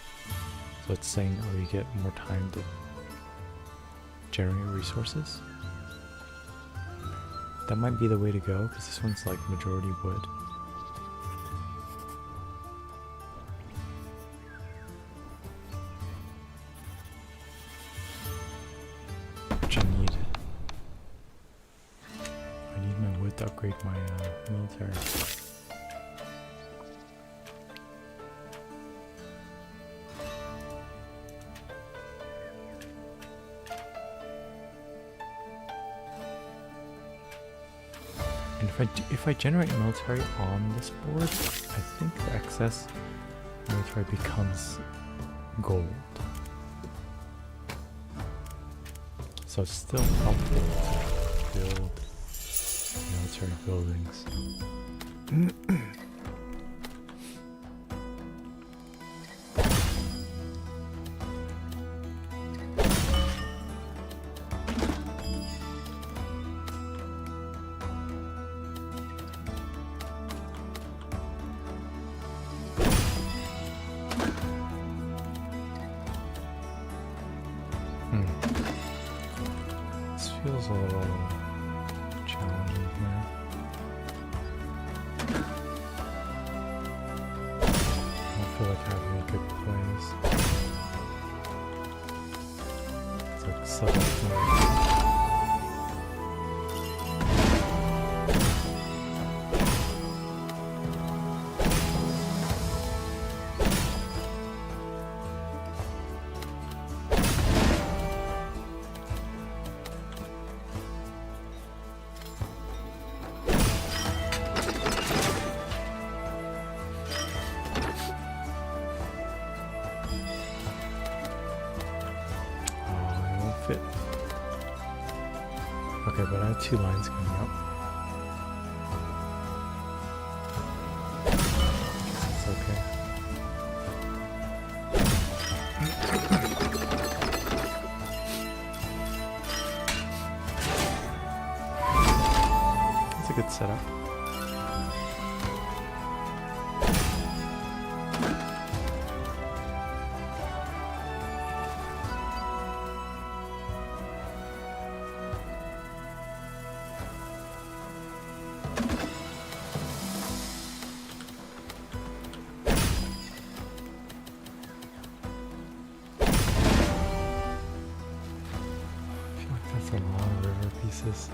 So it's saying, oh, you get more time to generate resources. That might be the way to go, because this one's like majority wood. Which I need my wood to upgrade my military. If I generate military on this board, I think the excess military becomes gold. So it's still helpful to build military buildings. This feels a little challenging here. I don't feel like I have any good plays. It's like subtle. Okay, but I have 2 lines coming up. set up. That's a lot of river pieces.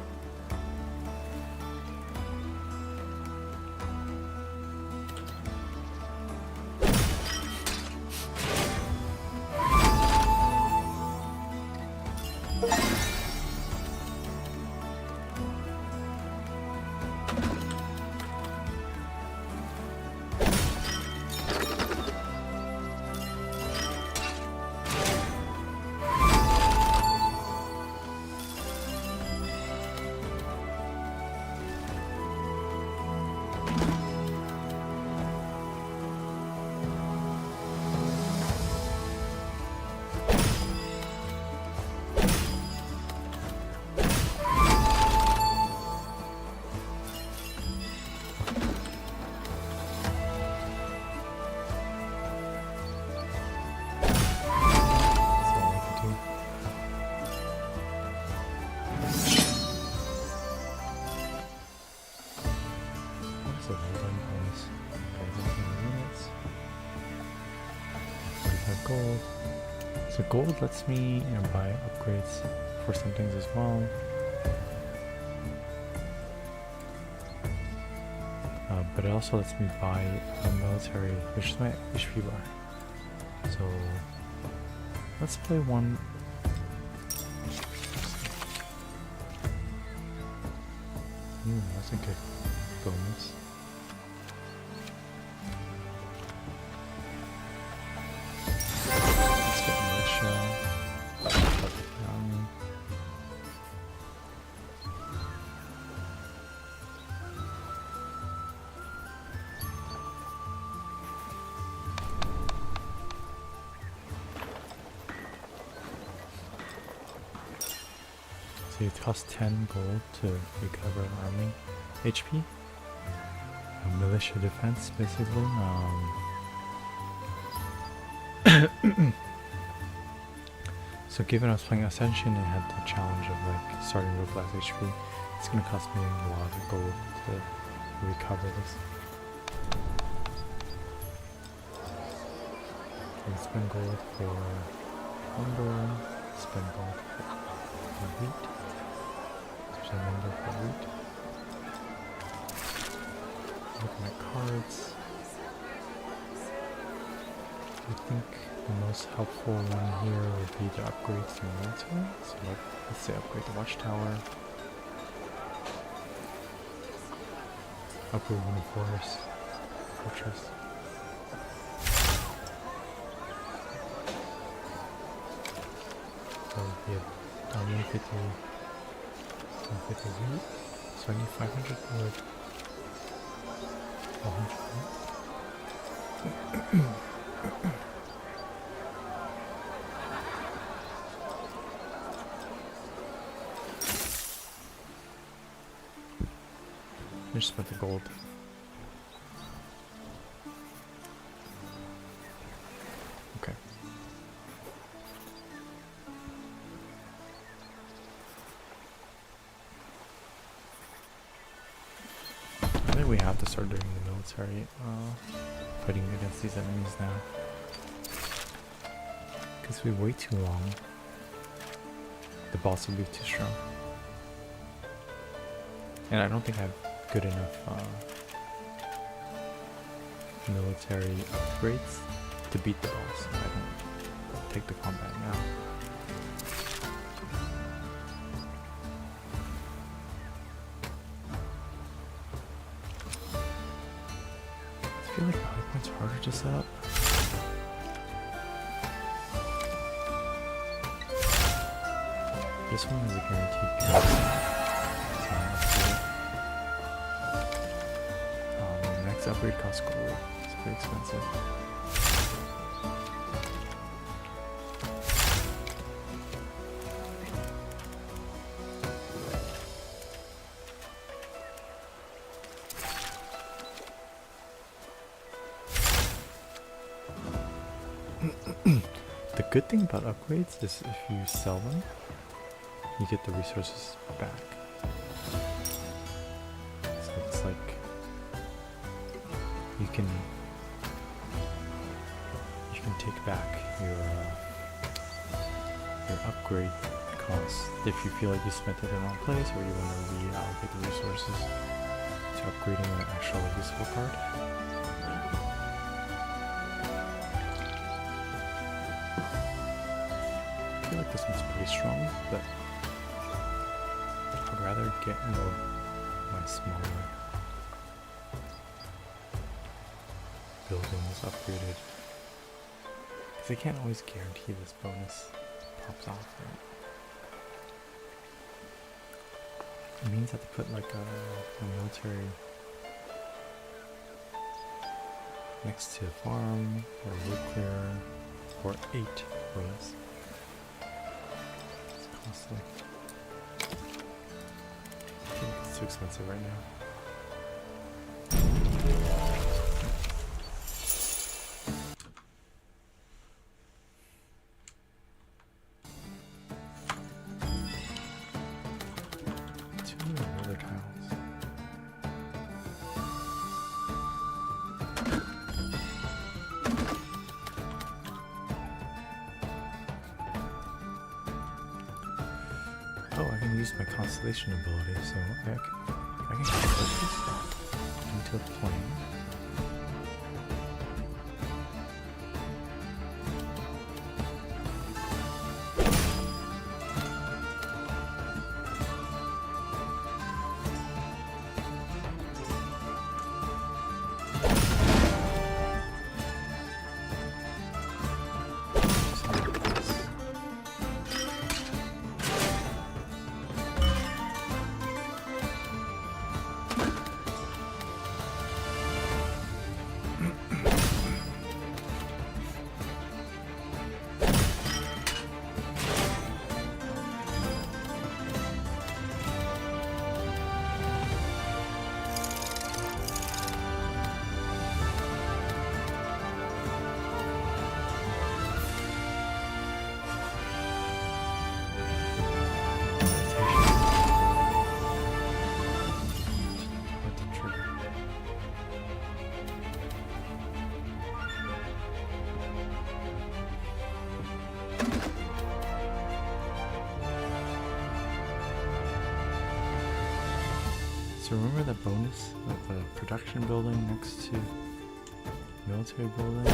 So hold on, bonus. Units. 45 gold. So gold lets me, buy upgrades for some things as well. But it also lets me buy a military, which is my HP bar. So let's play one. That's a good bonus. Let's get militia. So it costs 10 gold to recover army HP. Militia defense, basically. So given I was playing Ascension and had the challenge of like starting with less HP, it's gonna cost me a lot of gold to recover this. So spend gold for lumber, spend gold for wheat. Spend lumber for wheat. Look at my cards. I think the most helpful one here would be to upgrade to military. So let's say upgrade the watchtower. Upgrade one of fortress. So we have 150 wheat. So I need 500 wood. 100 wood. I just spent the gold. Okay. I think we have to start doing the military fighting against these enemies now. Because if we wait too long, the boss will be too strong. And I don't think I have good enough military upgrades to beat the boss. I don't take the combat now. I feel like PowerPoint's harder to set up. This one is a guaranteed guarantee. Next upgrade costs gold. It's pretty expensive. good thing about upgrades is if you sell them, you get the resources back. So it's like you can take back your upgrade costs if you feel like you spent it in the wrong place, or you want to reallocate the resources to upgrading an actually useful card. I feel like this one's pretty strong, but I'd rather get more my smaller buildings upgraded, because I can't always guarantee this bonus pops off, right? It means I have to put like a military next to a farm or a wood clearer or 8 ways. It's costly. I feel like it's too expensive right now. Oh, I can use my constellation ability, so I can put this into a plane. So remember that bonus of the production building next to military building?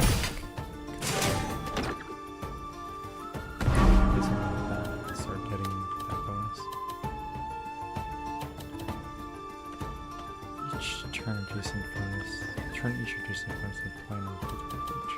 Isn't really bad to start getting that bonus. Each turn adjacent furnace. Turn each adjacent furnace and plan on the each.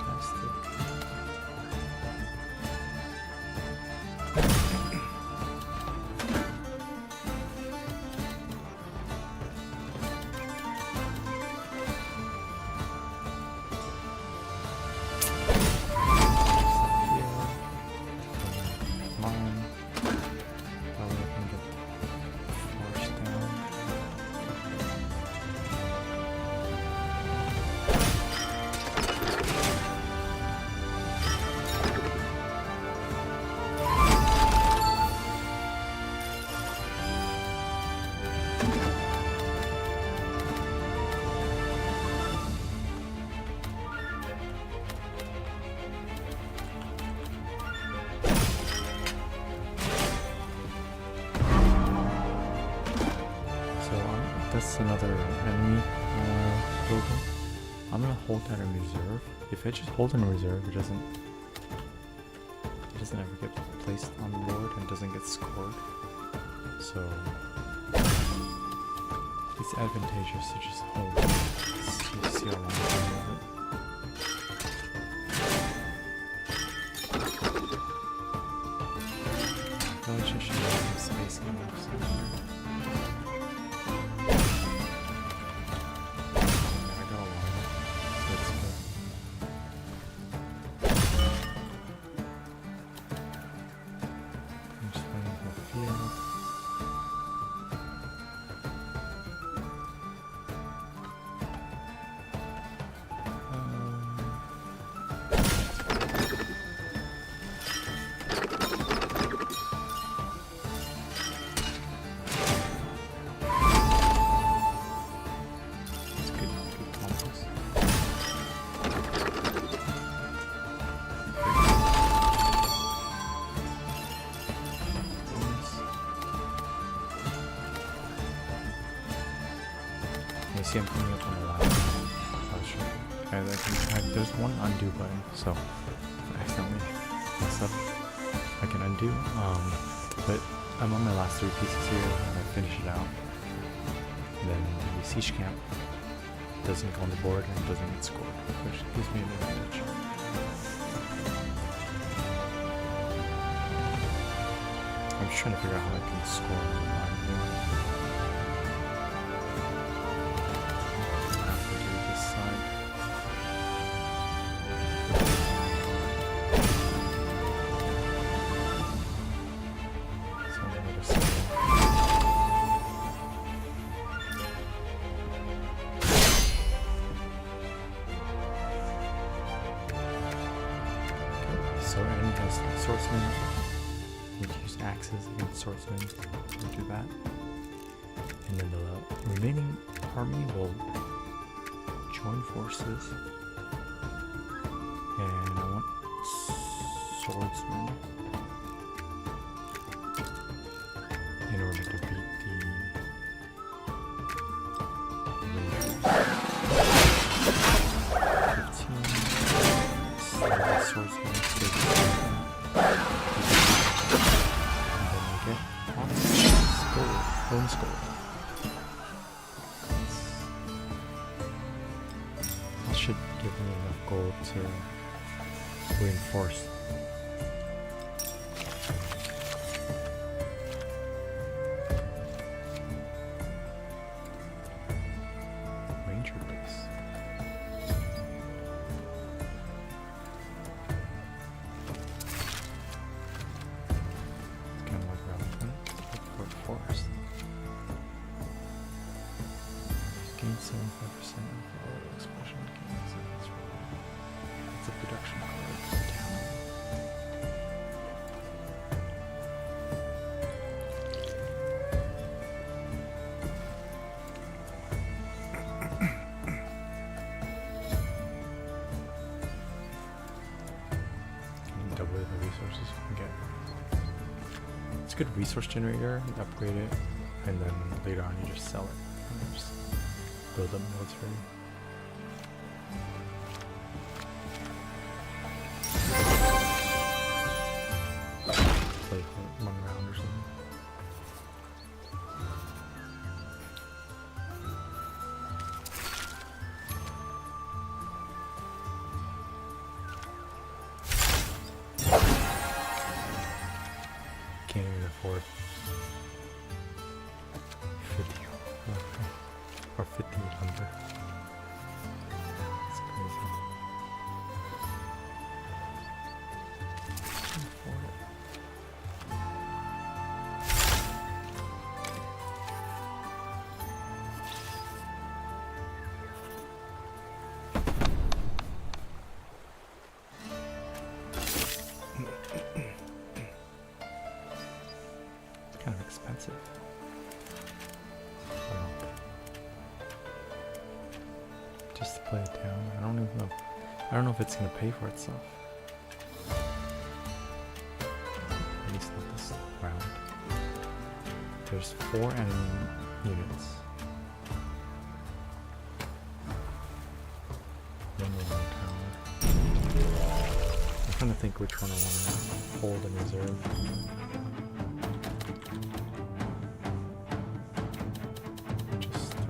That's good. That's another enemy building. I'm gonna hold that in reserve. If I just hold in reserve, it doesn't ever get placed on the board and doesn't get scored. So it's advantageous to just hold. Let's see how long I can move it. I feel like I should have some space on the left side. See, I'm coming up on the last one. I'll show you. There's one undo button, so I accidentally messed up. I can undo, but I'm on my last 3 pieces here, and I finish it out. And then the siege camp doesn't go on the board and doesn't get scored, which gives me an advantage. I'm just trying to figure out how I can score on the line here. So enemy has swordsmen. We can use axes against swordsmen. We'll do that. And then the remaining army will join forces. And I want swordsmen in order to beat the rangers. 15 swordsmen. Bonus gold. That should give me enough gold to reinforce. Ranger base. It's kind of like around for forest. Gain 75% of all explosion gains. It's a production card for town. Can you double the resources you can get? It's a good resource generator. You upgrade it, and then later on you just sell it. Just build up military. Play for 1 round or something. Can't even afford 50 or 5,800. That's crazy. Can't afford it. It's kind of expensive. Just to play it down. I don't even know. I don't know if it's gonna pay for itself. At least not this round. There's 4 enemy units. trying to think which one I want to hold in reserve. Just start.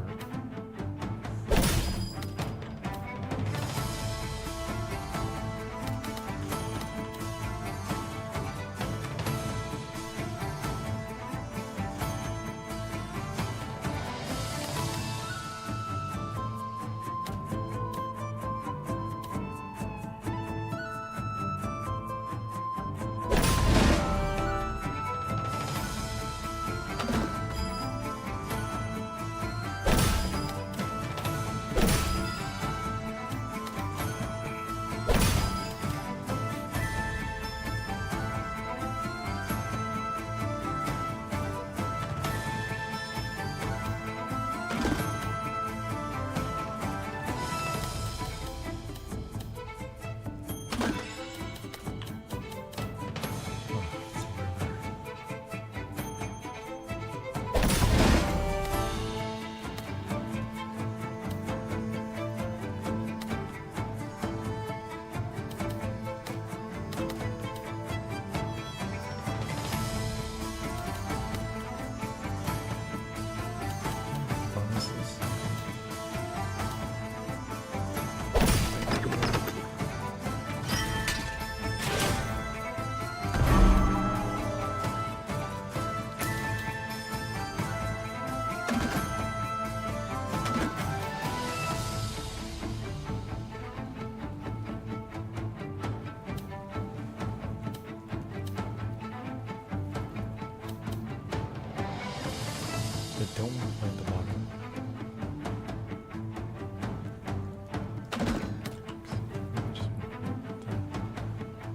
I don't want to play at the bottom. Just want to play at the top.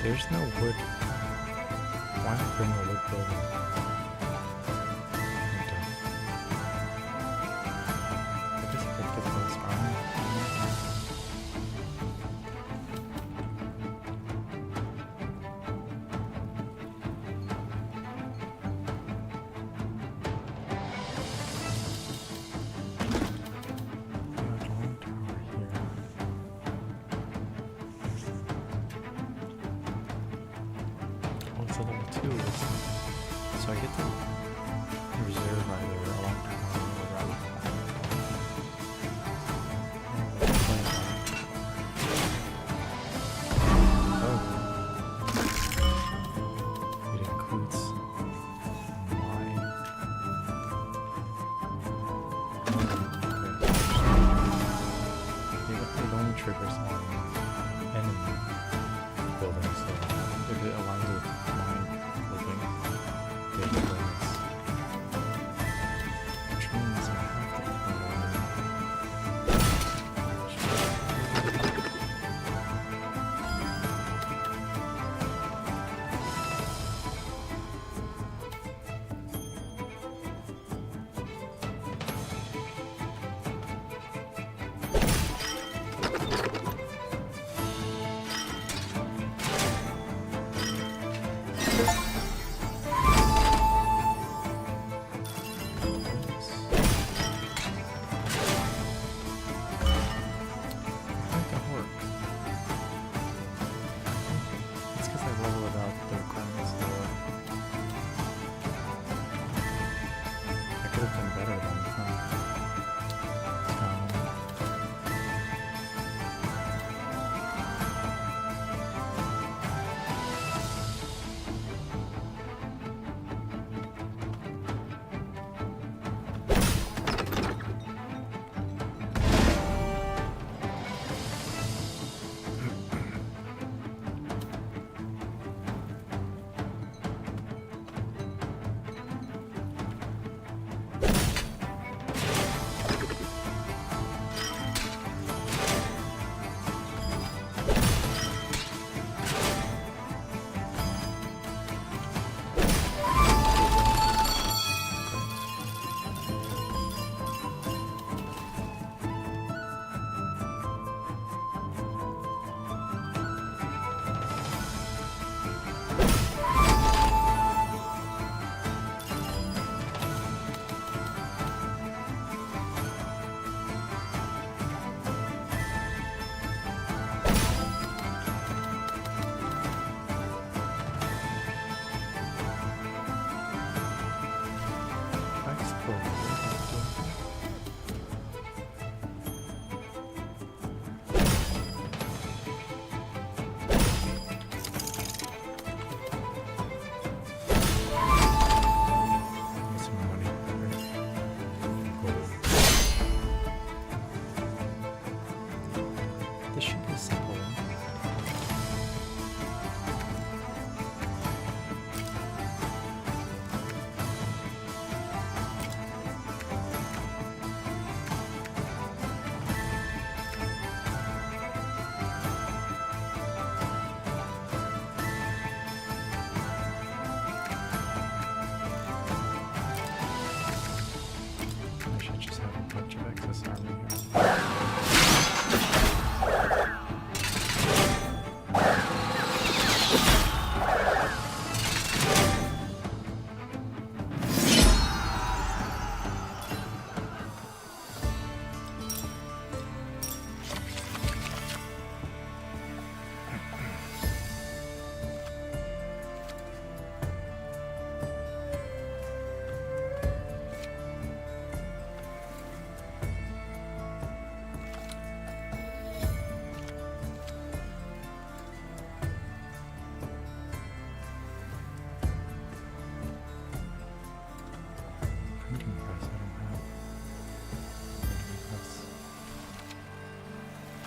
There's no wood. Why not bring a wood building? I guess I could get those iron. It's a level 2, isn't it? So I get the reserve either a long time or around. Oh. It includes mine. It only triggers on enemy buildings, so if it aligns with mine building, they get bonus.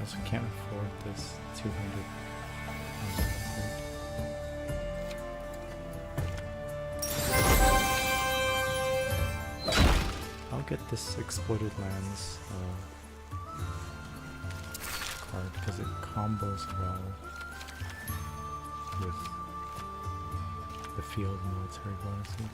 also can't afford this 200. I'll get this Exploited Lands card because it combos well with the field military bonuses.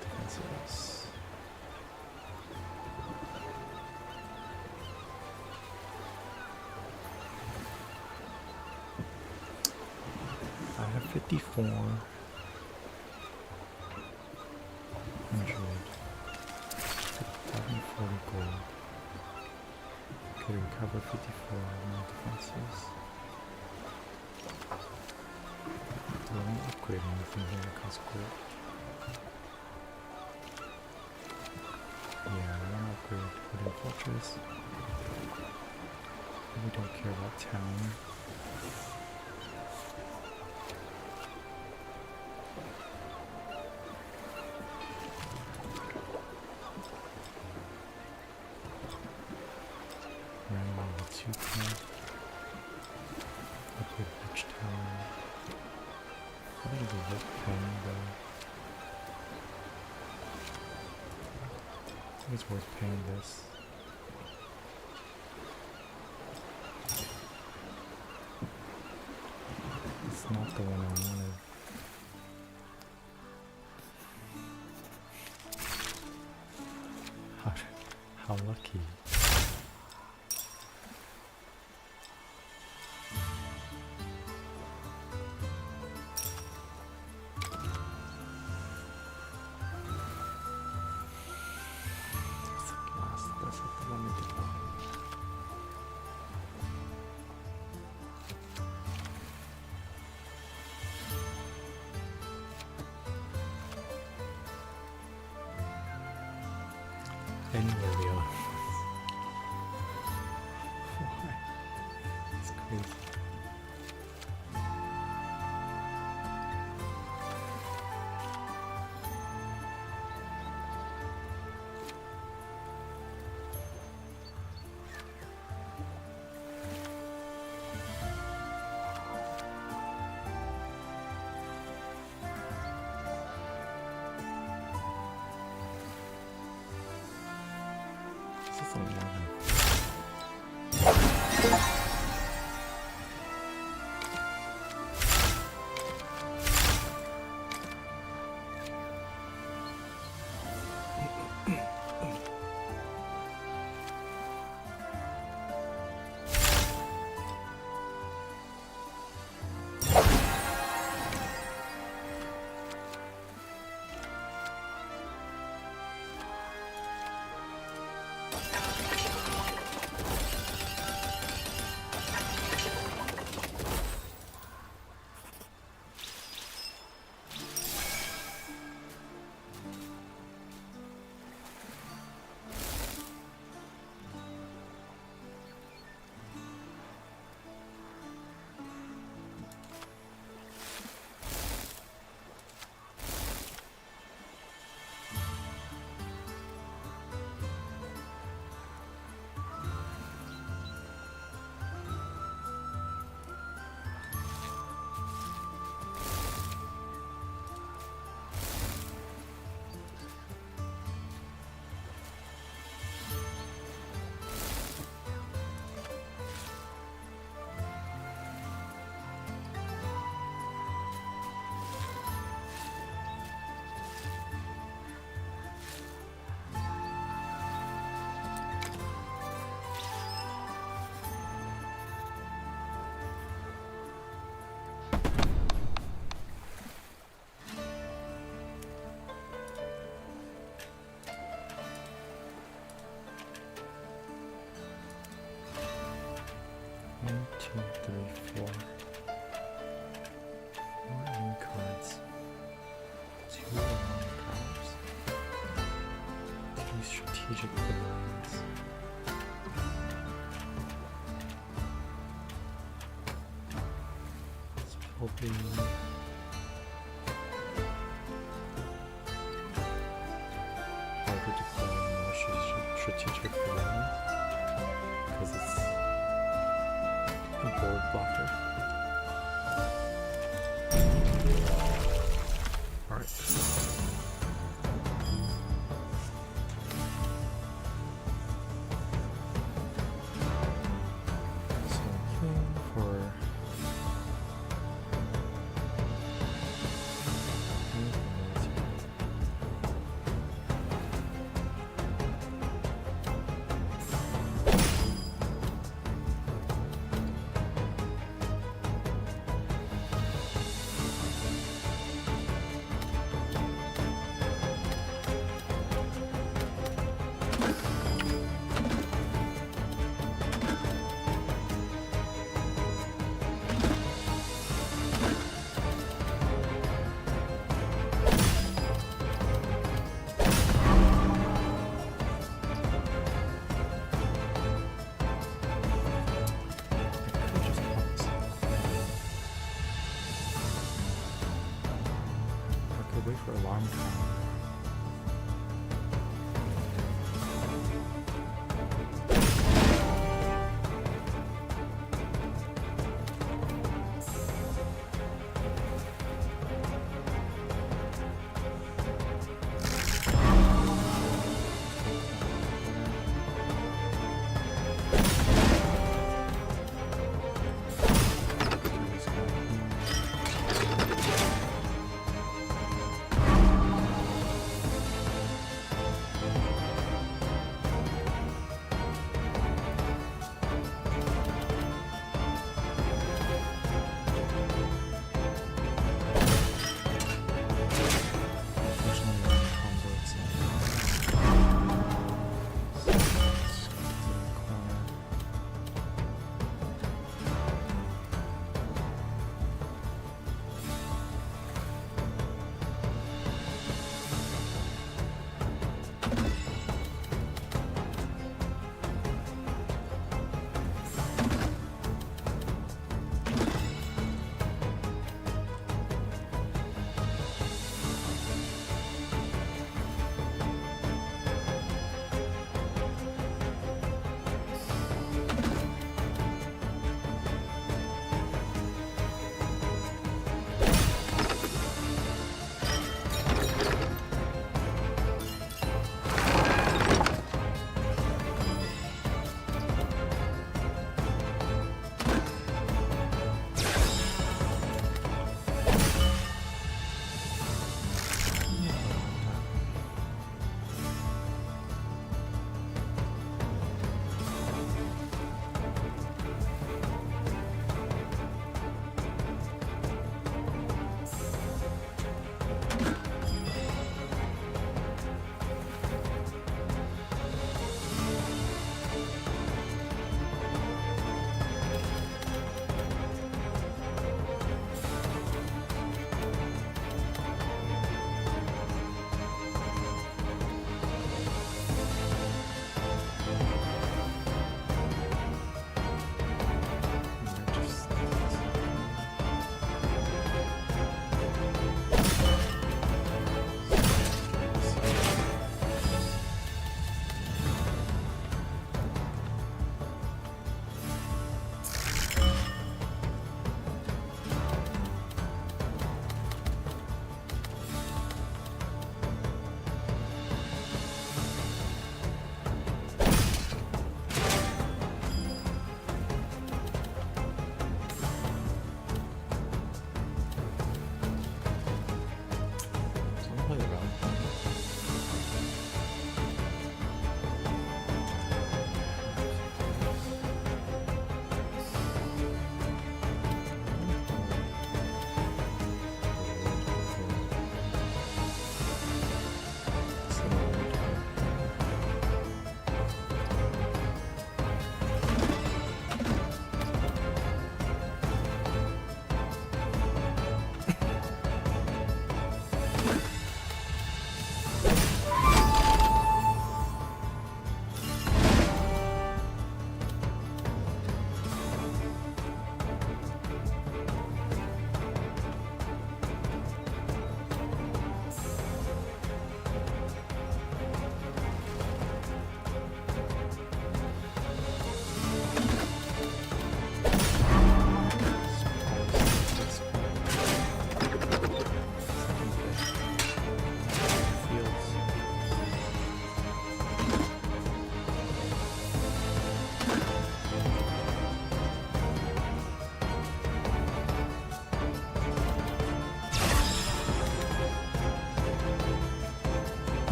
Defenses. I have 54. 140 gold. Could recover 54 more defenses. Do I want to upgrade anything here that costs gold? Yeah, I want to upgrade Wooden Fortress. We don't care about town. Upgrade Beach Tower. I think it'll be worth paying though. I think it's worth paying this. It's not the one I wanted. How lucky. Anywhere the other ones. Why? It's crazy. This is 11. One, two, three, four. 4 end cards. 2 alarm powers. 3 strategic pavilions. hoping harder to play, more strategic for me because it's a board blocker. Alright. Wait for alarm time.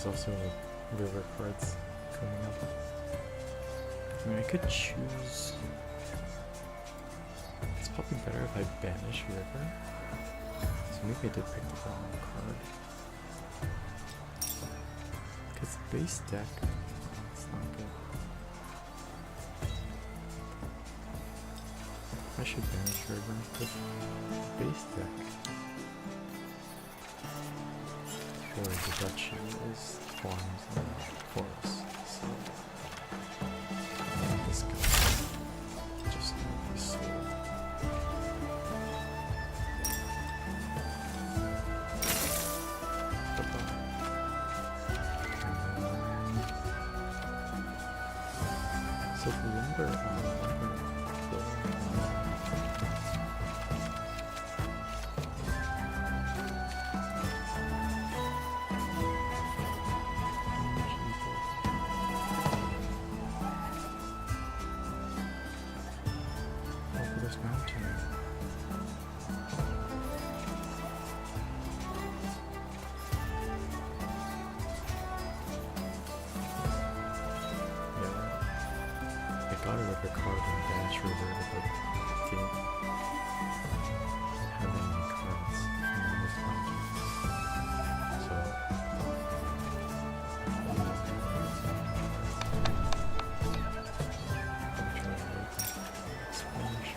there's also like river cards coming up. I mean, I could choose. It's probably better if I banish river. So maybe I did pick the wrong card. Because base deck, it's not good. I should banish river with base deck. For the Duchy is farms and forests. So this guy just gonna be sold. So the lumber got it with a card in Banish River without didn't have any cards in this mountain. So I'm trying to wait to splash.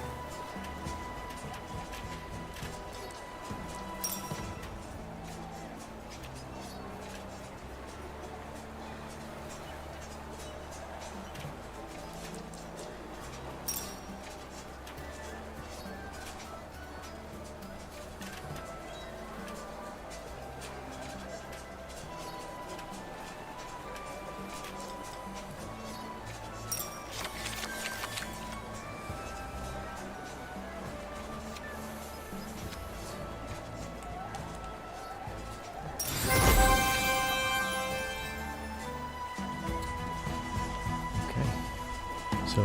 So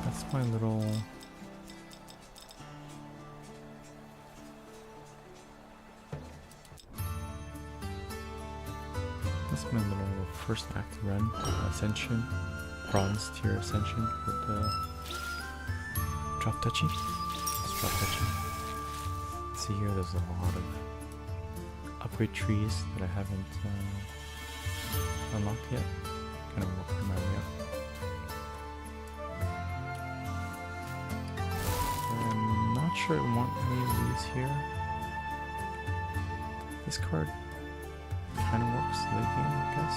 that's my little first act run, ascension, bronze tier ascension with the drop Duchy. Let's drop Duchy. See here, there's a lot of upgrade trees that I haven't unlocked yet. Kind of working my way up. Not sure I want any of these here. This card kind of works late game, I guess.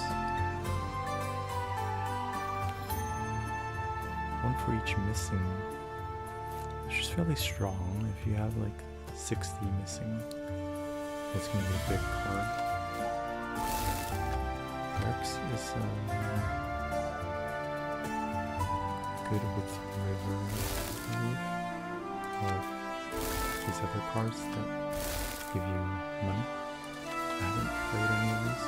One for each missing. It's just fairly strong. If you have like 60 missing, it's going to be a big card. RX is good with river, I believe. Or these other cards that give you money. I haven't played any of these,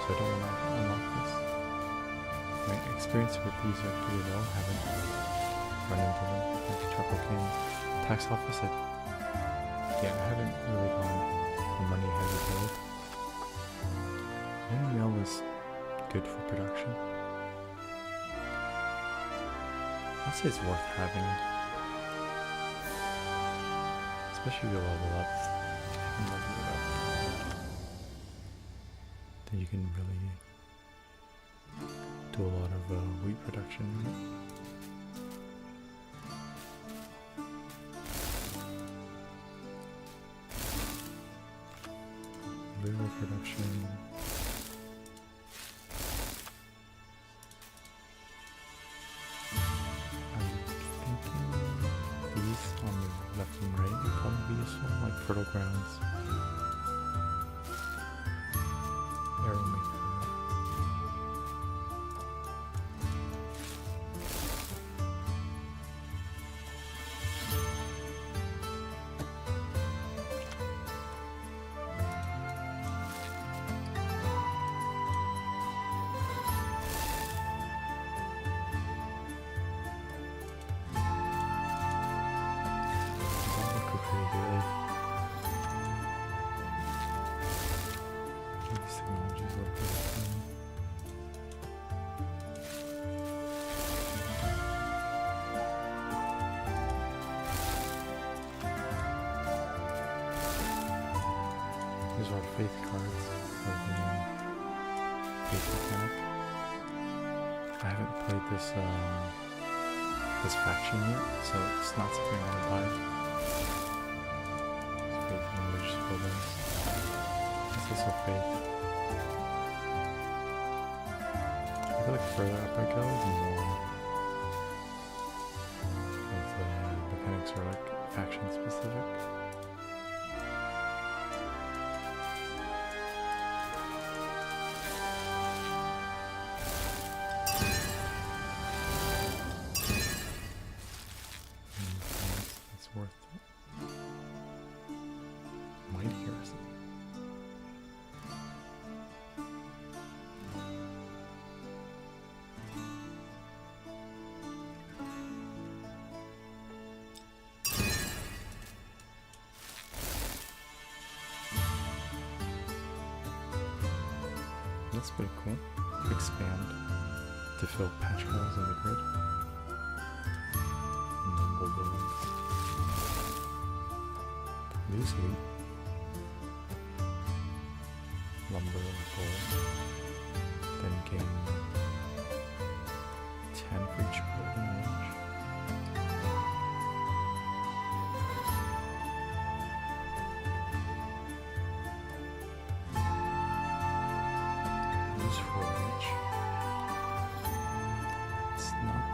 so I don't want to unlock this. My experience with these are pretty low. I haven't run into them. Like Charcoal King, Tax Office, I haven't really gone a money heavy build. Mail is good for production. I'd say it's worth having. Especially if you level up and level it up, then you can really do a lot of wheat production. River production. Fertile grounds. Arrow maker. These all look pretty good. Technology. These are faith cards for the faith mechanic. I haven't played this this faction yet, so it's not something I want to buy. It's faith and religious buildings. This is a faith. I feel like further up I go, the more of the mechanics are like faction specific. That's worth it. Mighty Harrison. That's pretty cool. Expand to fill patch holes in the grid. Noble buildings. Pretty sweet. Lumber and gold. Then gain 10 for each building range. Use for reach. It's not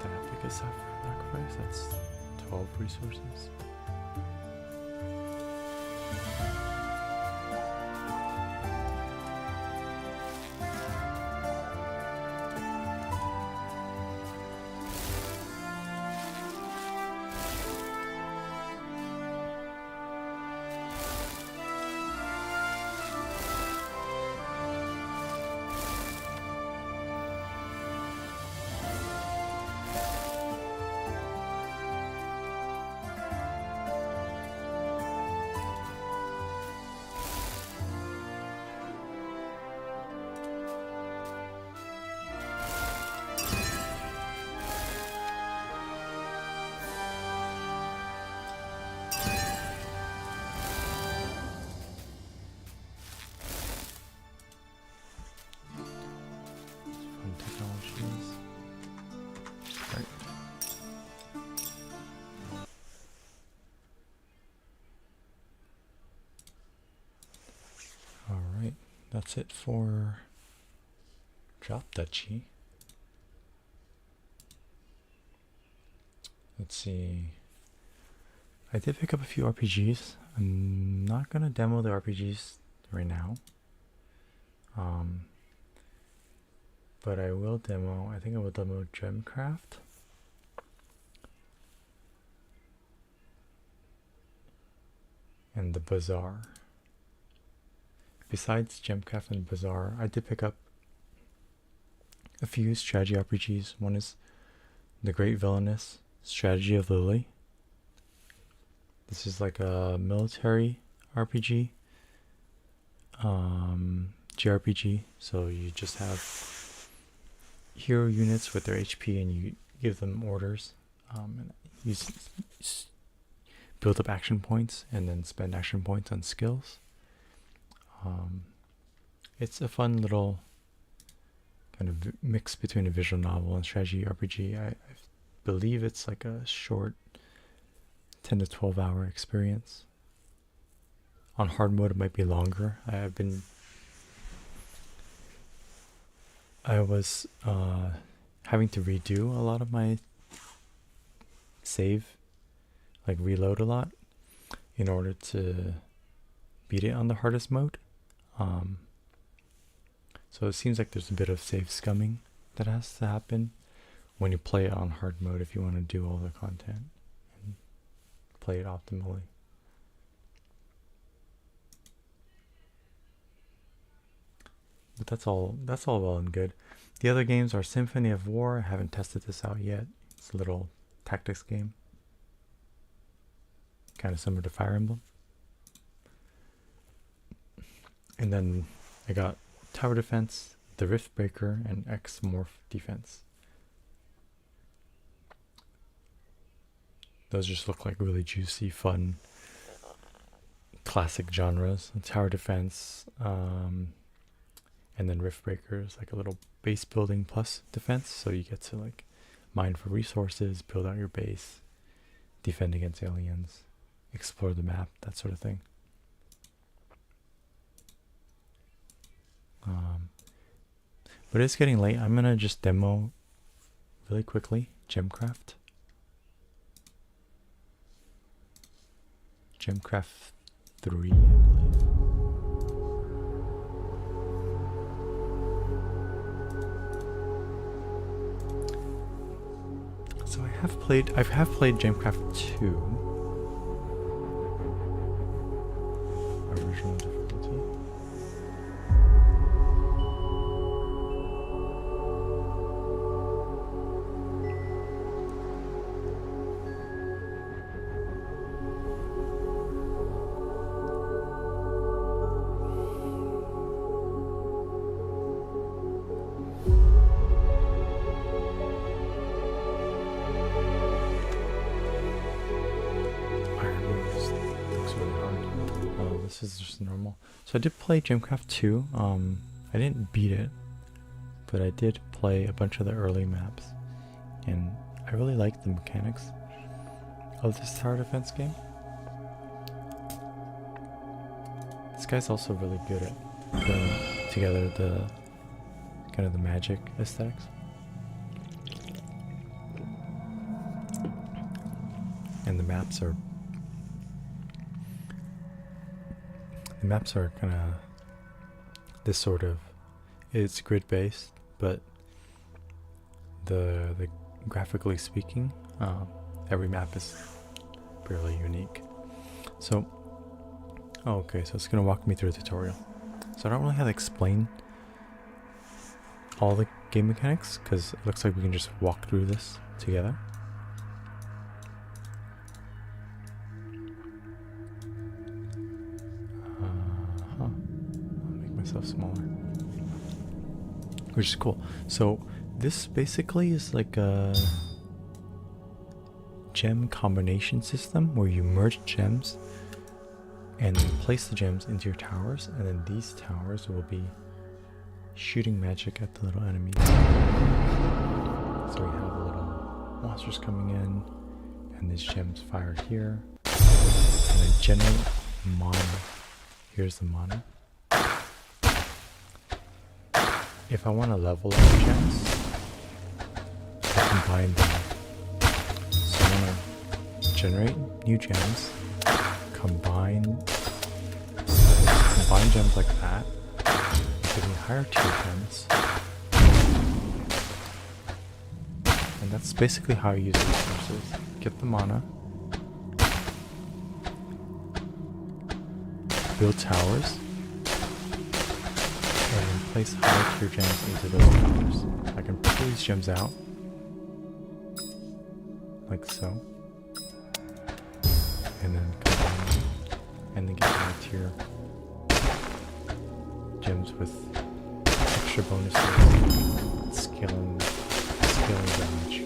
that big a sacrifice. That's 12 resources. Technologies. Right. Alright, that's it for Drop Duchy. Let's see. I did pick up a few RPGs. I'm not gonna demo the RPGs right now. But I will demo, I think I will demo Gemcraft. And the Bazaar. Besides Gemcraft and Bazaar, I did pick up a few strategy RPGs. One is The Great Villainous Strategy of Lily. This is like a military RPG. JRPG. So you just have hero units with their HP and you give them orders, and you build up action points and then spend action points on skills. It's a fun little kind of mix between a visual novel and strategy RPG. I believe it's like a short 10 to 12 hour experience. On hard mode it might be longer. I was having to redo a lot of my save, like reload a lot, in order to beat it on the hardest mode. So it seems like there's a bit of save scumming that has to happen when you play it on hard mode if you want to do all the content and play it optimally. But that's all well and good. The other games are Symphony of War. I haven't tested this out yet. It's a little tactics game. Kind of similar to Fire Emblem. And then I got Tower Defense, The Rift Breaker, and X Morph Defense. Those just look like really juicy, fun, classic genres: tower defense, and then rift breakers, like a little base building plus defense. So you get to like mine for resources, build out your base, defend against aliens, explore the map, that sort of thing. But it's getting late. I'm gonna just demo really quickly Gemcraft. Gemcraft 3, I believe. So I have played Gemcraft 2. Original difficulty. This is just normal. So I did play Gemcraft 2. I didn't beat it, but I did play a bunch of the early maps, and I really liked the mechanics of this tower defense game. This guy's also really good at putting together the kind of the magic aesthetics. And the maps are kind of this sort of, it's grid based, but the graphically speaking, every map is fairly unique. So okay, so it's gonna walk me through a tutorial. So I don't really have to explain all the game mechanics because it looks like we can just walk through this together. Smaller, which is cool. So this basically is like a gem combination system where you merge gems and place the gems into your towers, and then these towers will be shooting magic at the little enemies. So we have little monsters coming in, and these gems fired here, and then generate mana. Here's the mana. If I want to level up the gems, I combine them. So I'm going to generate new gems, combine gems like that, give me higher tier gems, and that's basically how I use resources. Get the mana, build towers, and place high tier gems into those towers. I can pull these gems out, like so, and then combine them, and then get high tier gems with extra bonuses, scaling damage.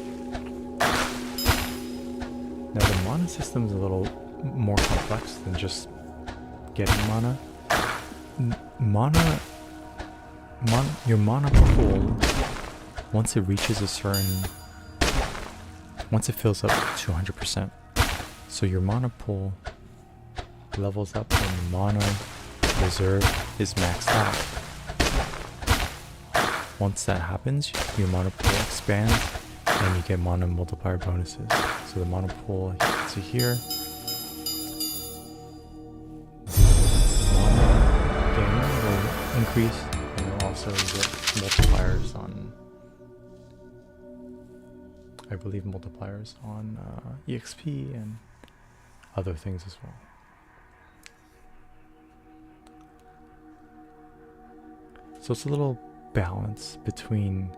Now the mana system is a little more complex than just getting mana. Your mana pool, once it reaches a certain, once it fills up to 100%, so your mana pool levels up when the mana reserve is maxed out. Once that happens, your mana pool expands and you get mana multiplier bonuses. So the mana pool to here, the mana gain will increase. Also get multipliers on, I believe multipliers on EXP and other things as well. So it's a little balance between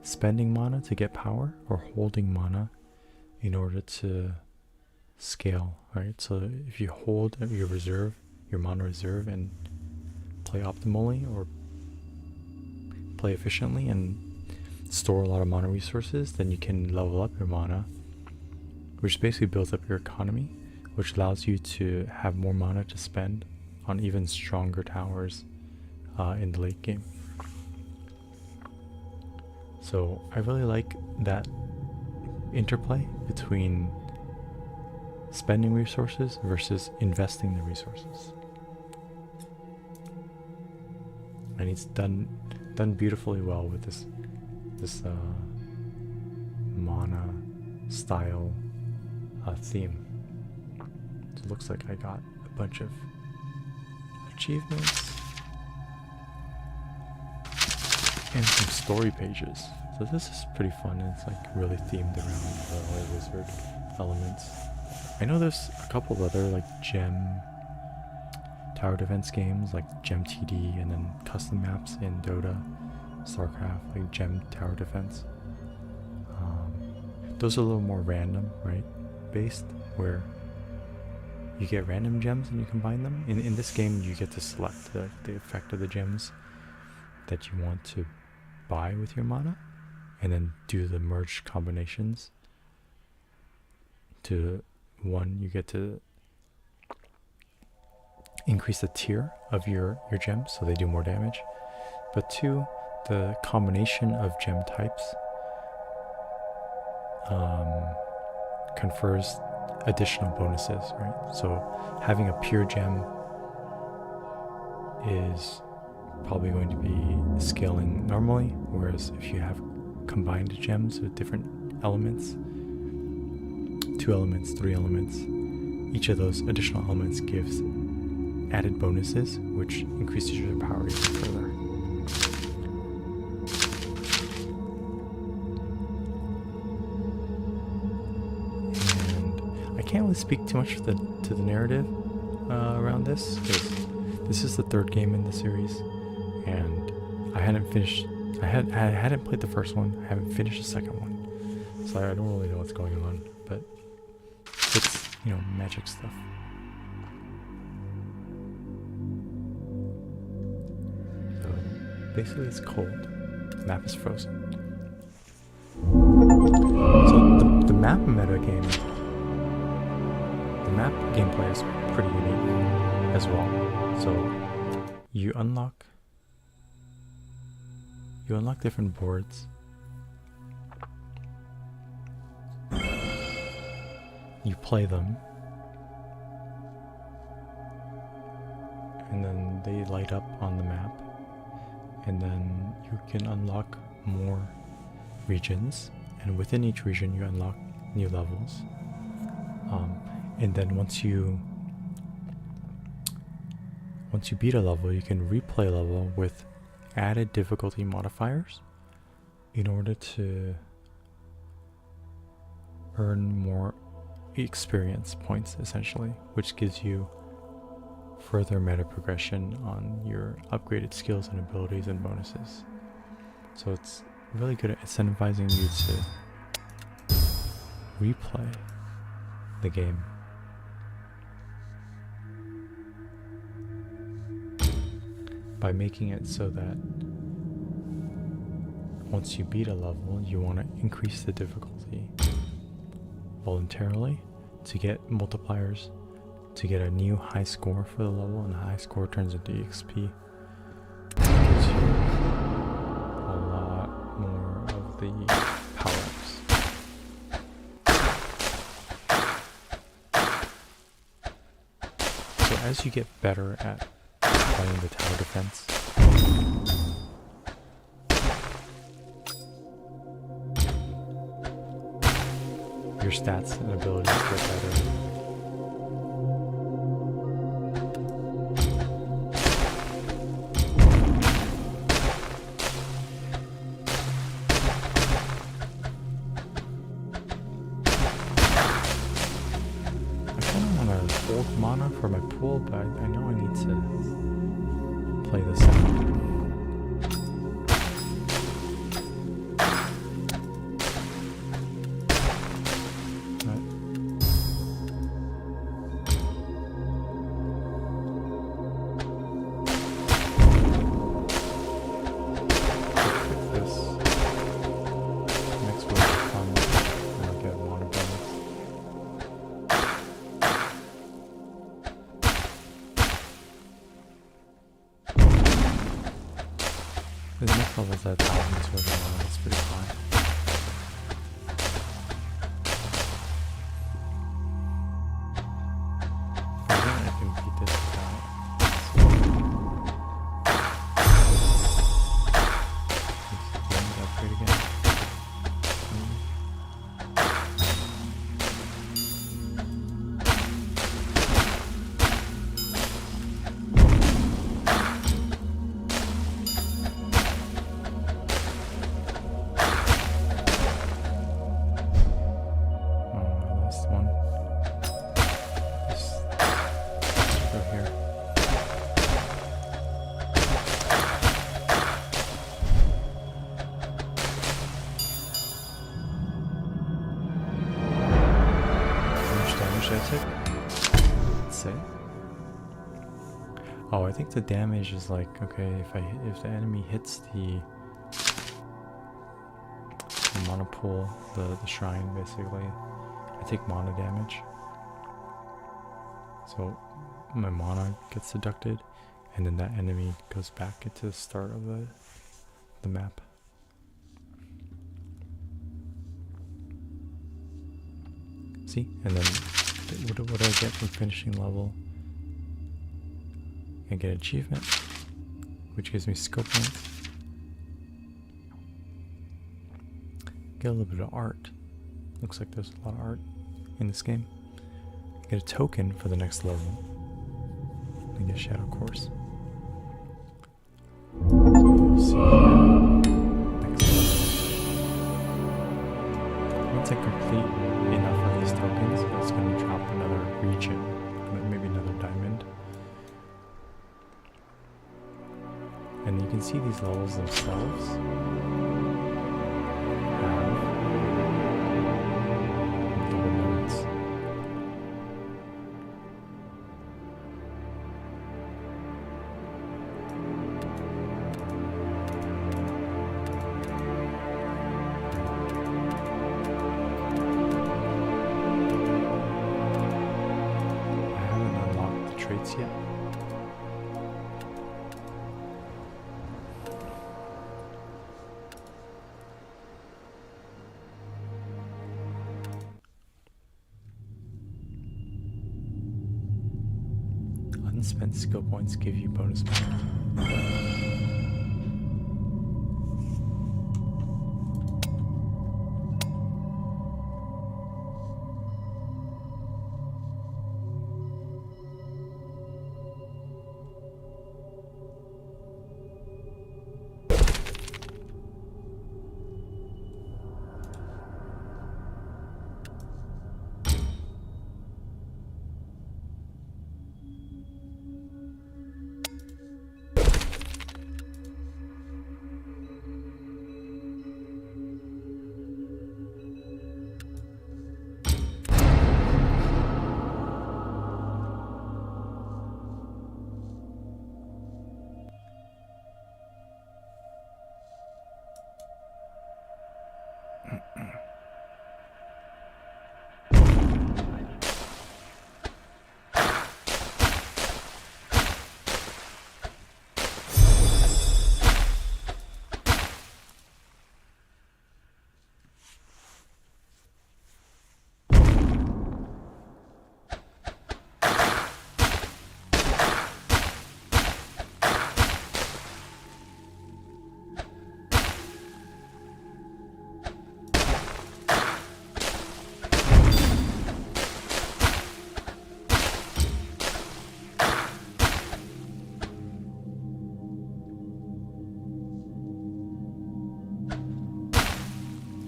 spending mana to get power or holding mana in order to scale, right? So if you hold your reserve, your mana reserve, and play optimally or play efficiently and store a lot of mana resources, then you can level up your mana, which basically builds up your economy, which allows you to have more mana to spend on even stronger towers in the late game. So I really like that interplay between spending resources versus investing the resources. And it's done beautifully well with this mana style theme. So it looks like I got a bunch of achievements and some story pages. So this is pretty fun, and it's like really themed around the wizard elements. I know there's a couple of other like gem tower defense games like Gem TD, and then custom maps in Dota, StarCraft, like Gem Tower Defense. Those are a little more random, right? Based, where you get random gems and you combine them. In this game, you get to select the effect of the gems that you want to buy with your mana, and then do the merged combinations. To one, you get to increase the tier of your gems so they do more damage, but two, the combination of gem types confers additional bonuses, right? So having a pure gem is probably going to be scaling normally, whereas if you have combined gems with different elements, 2 elements, 3 elements, each of those additional elements gives added bonuses, which increases your power even further. And I can't really speak too much to the narrative around this, because this is the 3rd game in the series, and I hadn't finished. I hadn't played the first one. I haven't finished the second one, so I don't really know what's going on. But it's, you know, magic stuff. So basically, it's cold. The map is frozen. So the map meta game, the map gameplay is pretty unique as well. So you unlock different boards. You play them, and then they light up on the map, and then you can unlock more regions, and within each region you unlock new levels. And then once you beat a level, you can replay a level with added difficulty modifiers in order to earn more experience points, essentially, which gives you further meta progression on your upgraded skills and abilities and bonuses. So it's really good at incentivizing you to replay the game. By making it so that once you beat a level, you want to increase the difficulty voluntarily to get multipliers, to get a new high score for the level, and the high score turns into EXP. It gives you a lot more of the power-ups. So as you get better at playing the tower defense, your stats and abilities get better. I kind of want to hold mana for my pool, but I know I need to play this out. The next level is at 1,000 sort of, that's pretty high. I think I can beat this without. Upgrade again. Oh, I think the damage is like, okay, if the enemy hits the mana pool, the shrine basically, I take mana damage. So my mana gets deducted, and then that enemy goes back into the start of the map. See, and then what do I get from finishing level? I get an achievement, which gives me skill points. Get a little bit of art. Looks like there's a lot of art in this game. Get a token for the next level. And get a shadow course. So we'll see next level. Once I complete enough of these tokens, it's going to drop another region, maybe another diamond. And you can see these levels themselves have little nodes. I haven't unlocked the traits yet. Unspent skill points give you bonus power.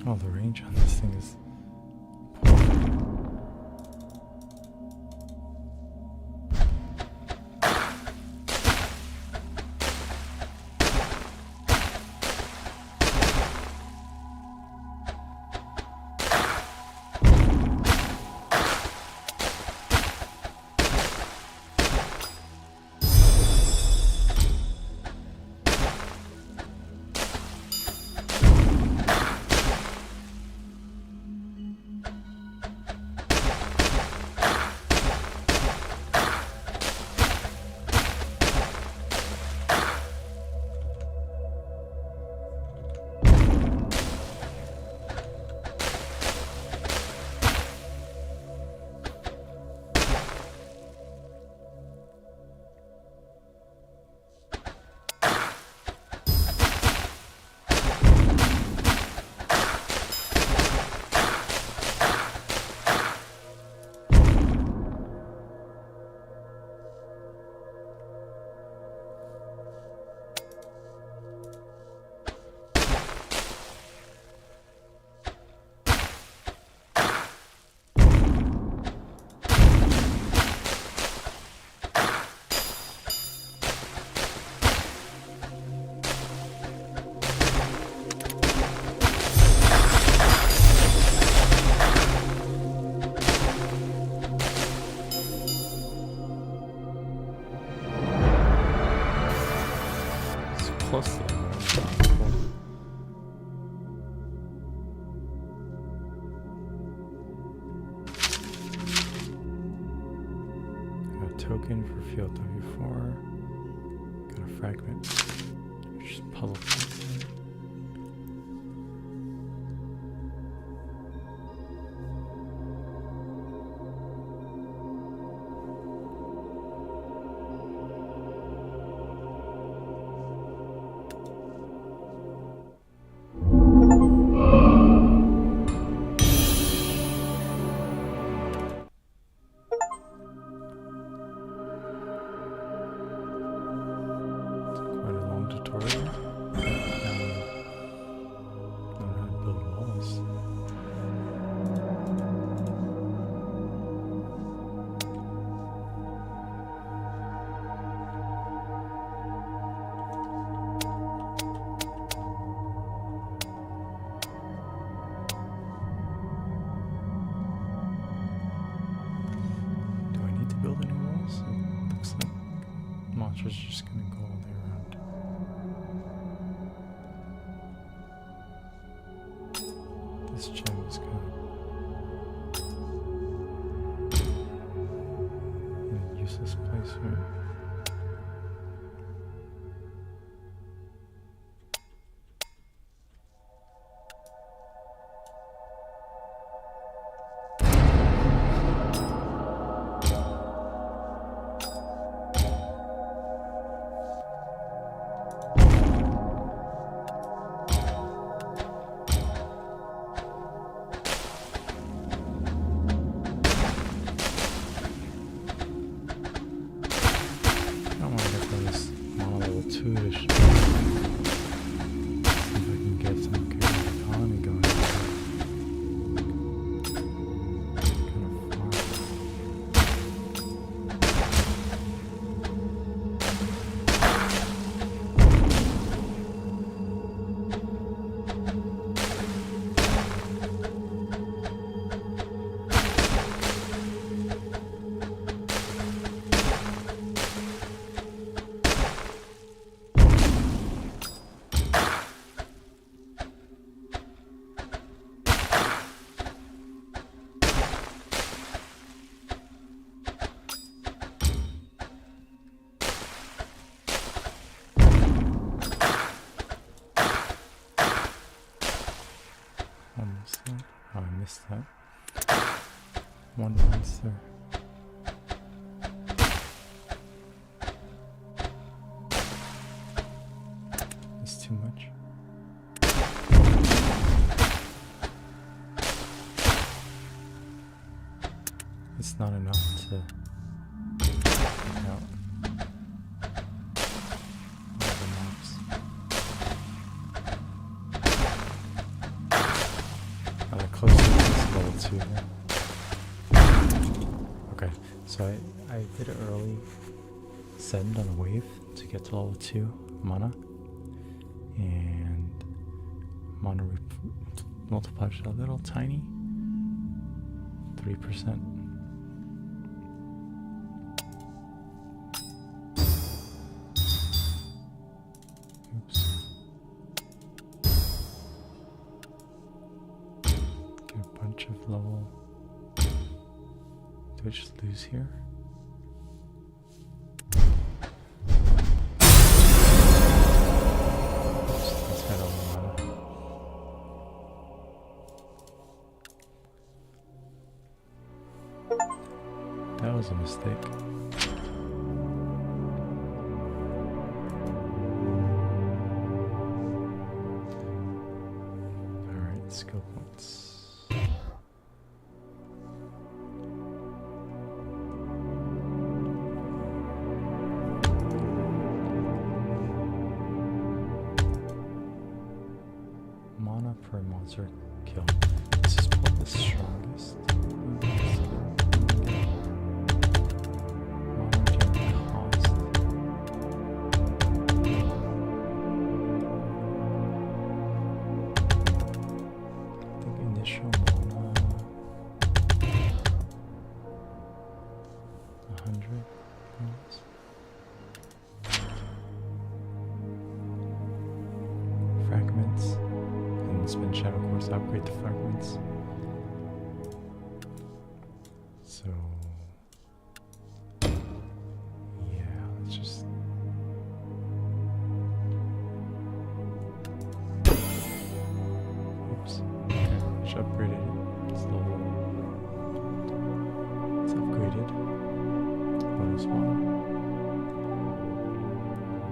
Oh, the range on this thing is close to them. Got a token for field W4. Got a fragment, which is puzzle pieces. Monsters are just gonna go all the way around. This gem is gonna in a useless place here. Oh, I missed that. One monster. It's too much. It's not enough to take out all the mobs. Close to level 2. Okay, so I did an early send on a wave to get to level 2 mana, and mana multipliers are a little tiny, 3%. Of level. Do I just lose here? Let's head over mana. That was a mistake. Alright, skill points. Per monster kill. This is probably the strongest. I think initial mana 100 points. upgrade the fragments. So yeah, let's just oops. Okay, let's upgrade it. It's level. It's upgraded. Bonus one.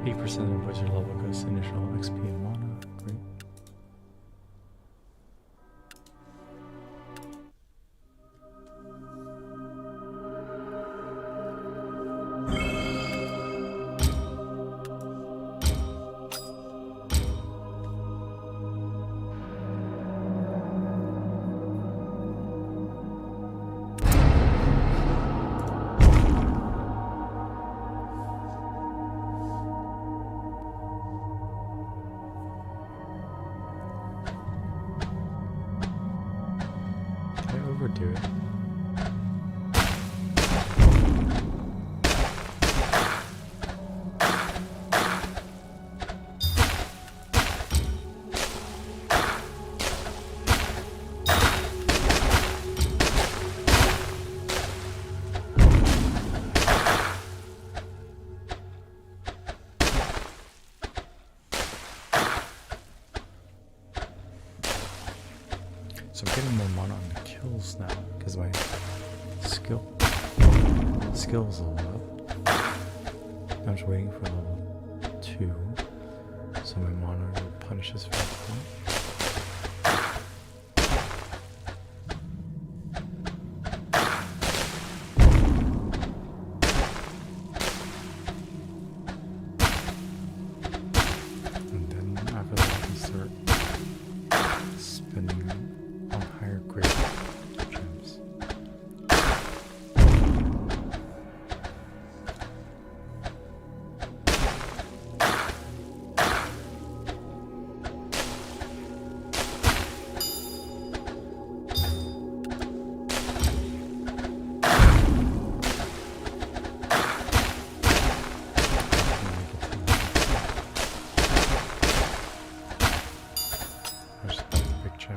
8% of the wizard level goes to initial XP and mana. Great. Overdo it. So I'm getting more mana on the kills now because my skills level up. I'm just waiting for level 2, so my mana replenishes for that. And then after that I can start spinning on higher grade gems. There's the big gem.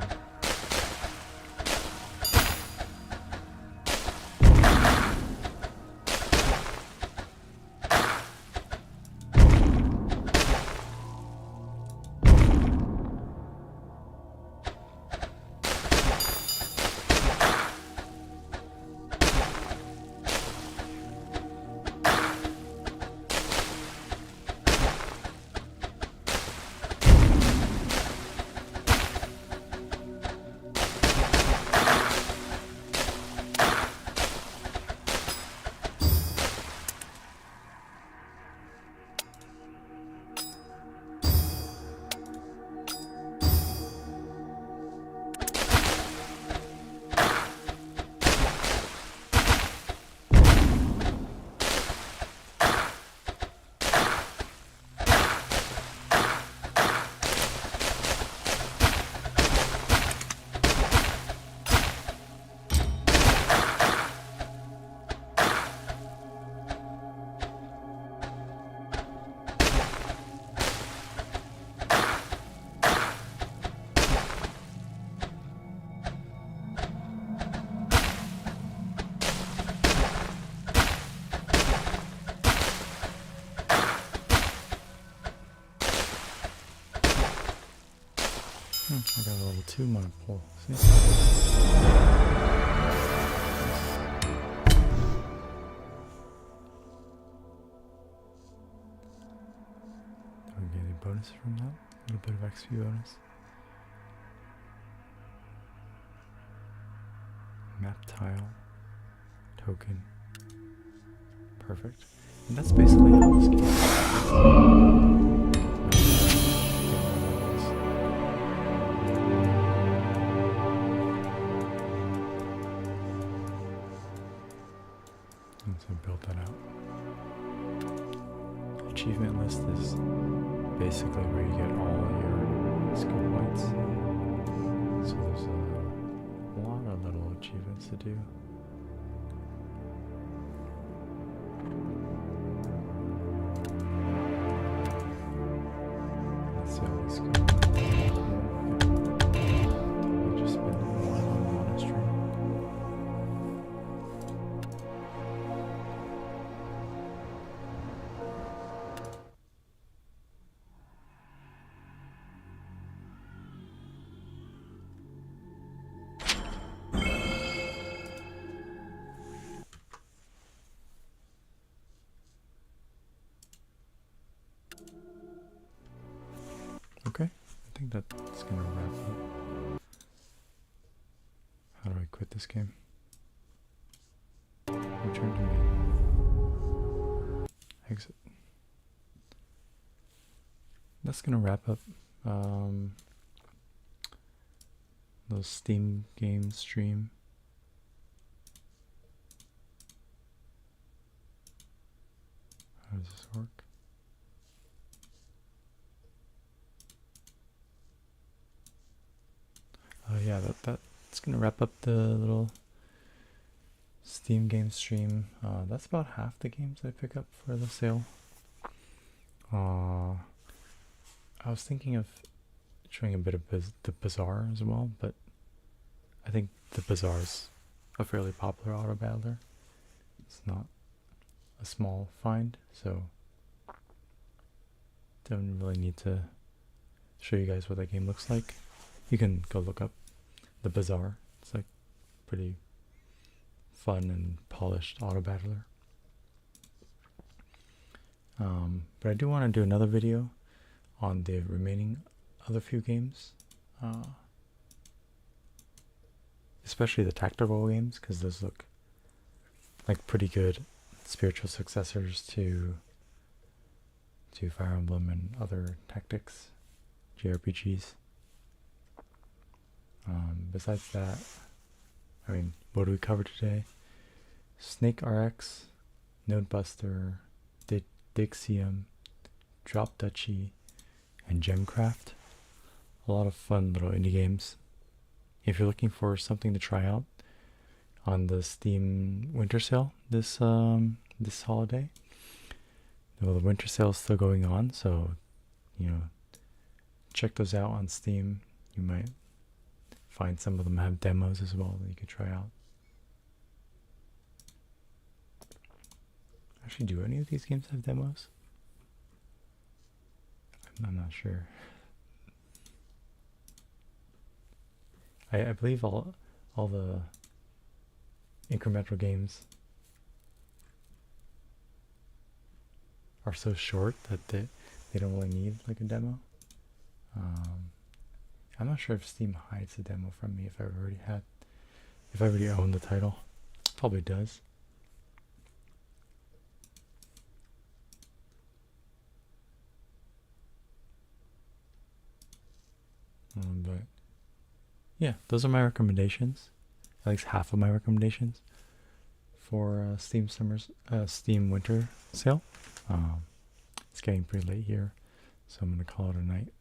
I got a level 2 mana pull. See? Do we get any bonus from that? A little bit of XP bonus. Map tile. Token. Perfect. And that's basically how this game So build that out. Achievement list is basically where you get all your skill points. So there's a lot of little achievements to do. Let's see how these go. Okay, I think that's gonna wrap up. How do I quit this game? Return to main. Exit. That's gonna wrap up the Steam game stream. How does this work? Yeah, that's gonna wrap up the little Steam game stream. That's about half the games I pick up for the sale. I was thinking of showing a bit of the Bazaar as well, but I think the Bazaar is a fairly popular auto battler. It's not a small find, so don't really need to show you guys what that game looks like. You can go look up the Bazaar. It's like pretty fun and polished auto battler. But I do want to do another video on the remaining other few games, especially the tactical games, because those look like pretty good spiritual successors to Fire Emblem and other tactics JRPGs. Besides that, I mean, what do we cover today? SNKRX, Nodebuster, Digseum, Duchy, and Gemcraft. A lot of fun little indie games. If you're looking for something to try out on the Steam winter sale this holiday, well, the winter sale is still going on, so check those out on Steam. You might find some of them have demos as well that you could try out. Actually, do any of these games have demos? I'm not sure. I believe all the incremental games are so short that they don't really need like a demo. I'm not sure if Steam hides the demo from me if I already own the title. Probably does. But yeah, those are my recommendations. At least half of my recommendations for Steam winter sale. It's getting pretty late here, so I'm gonna call it a night.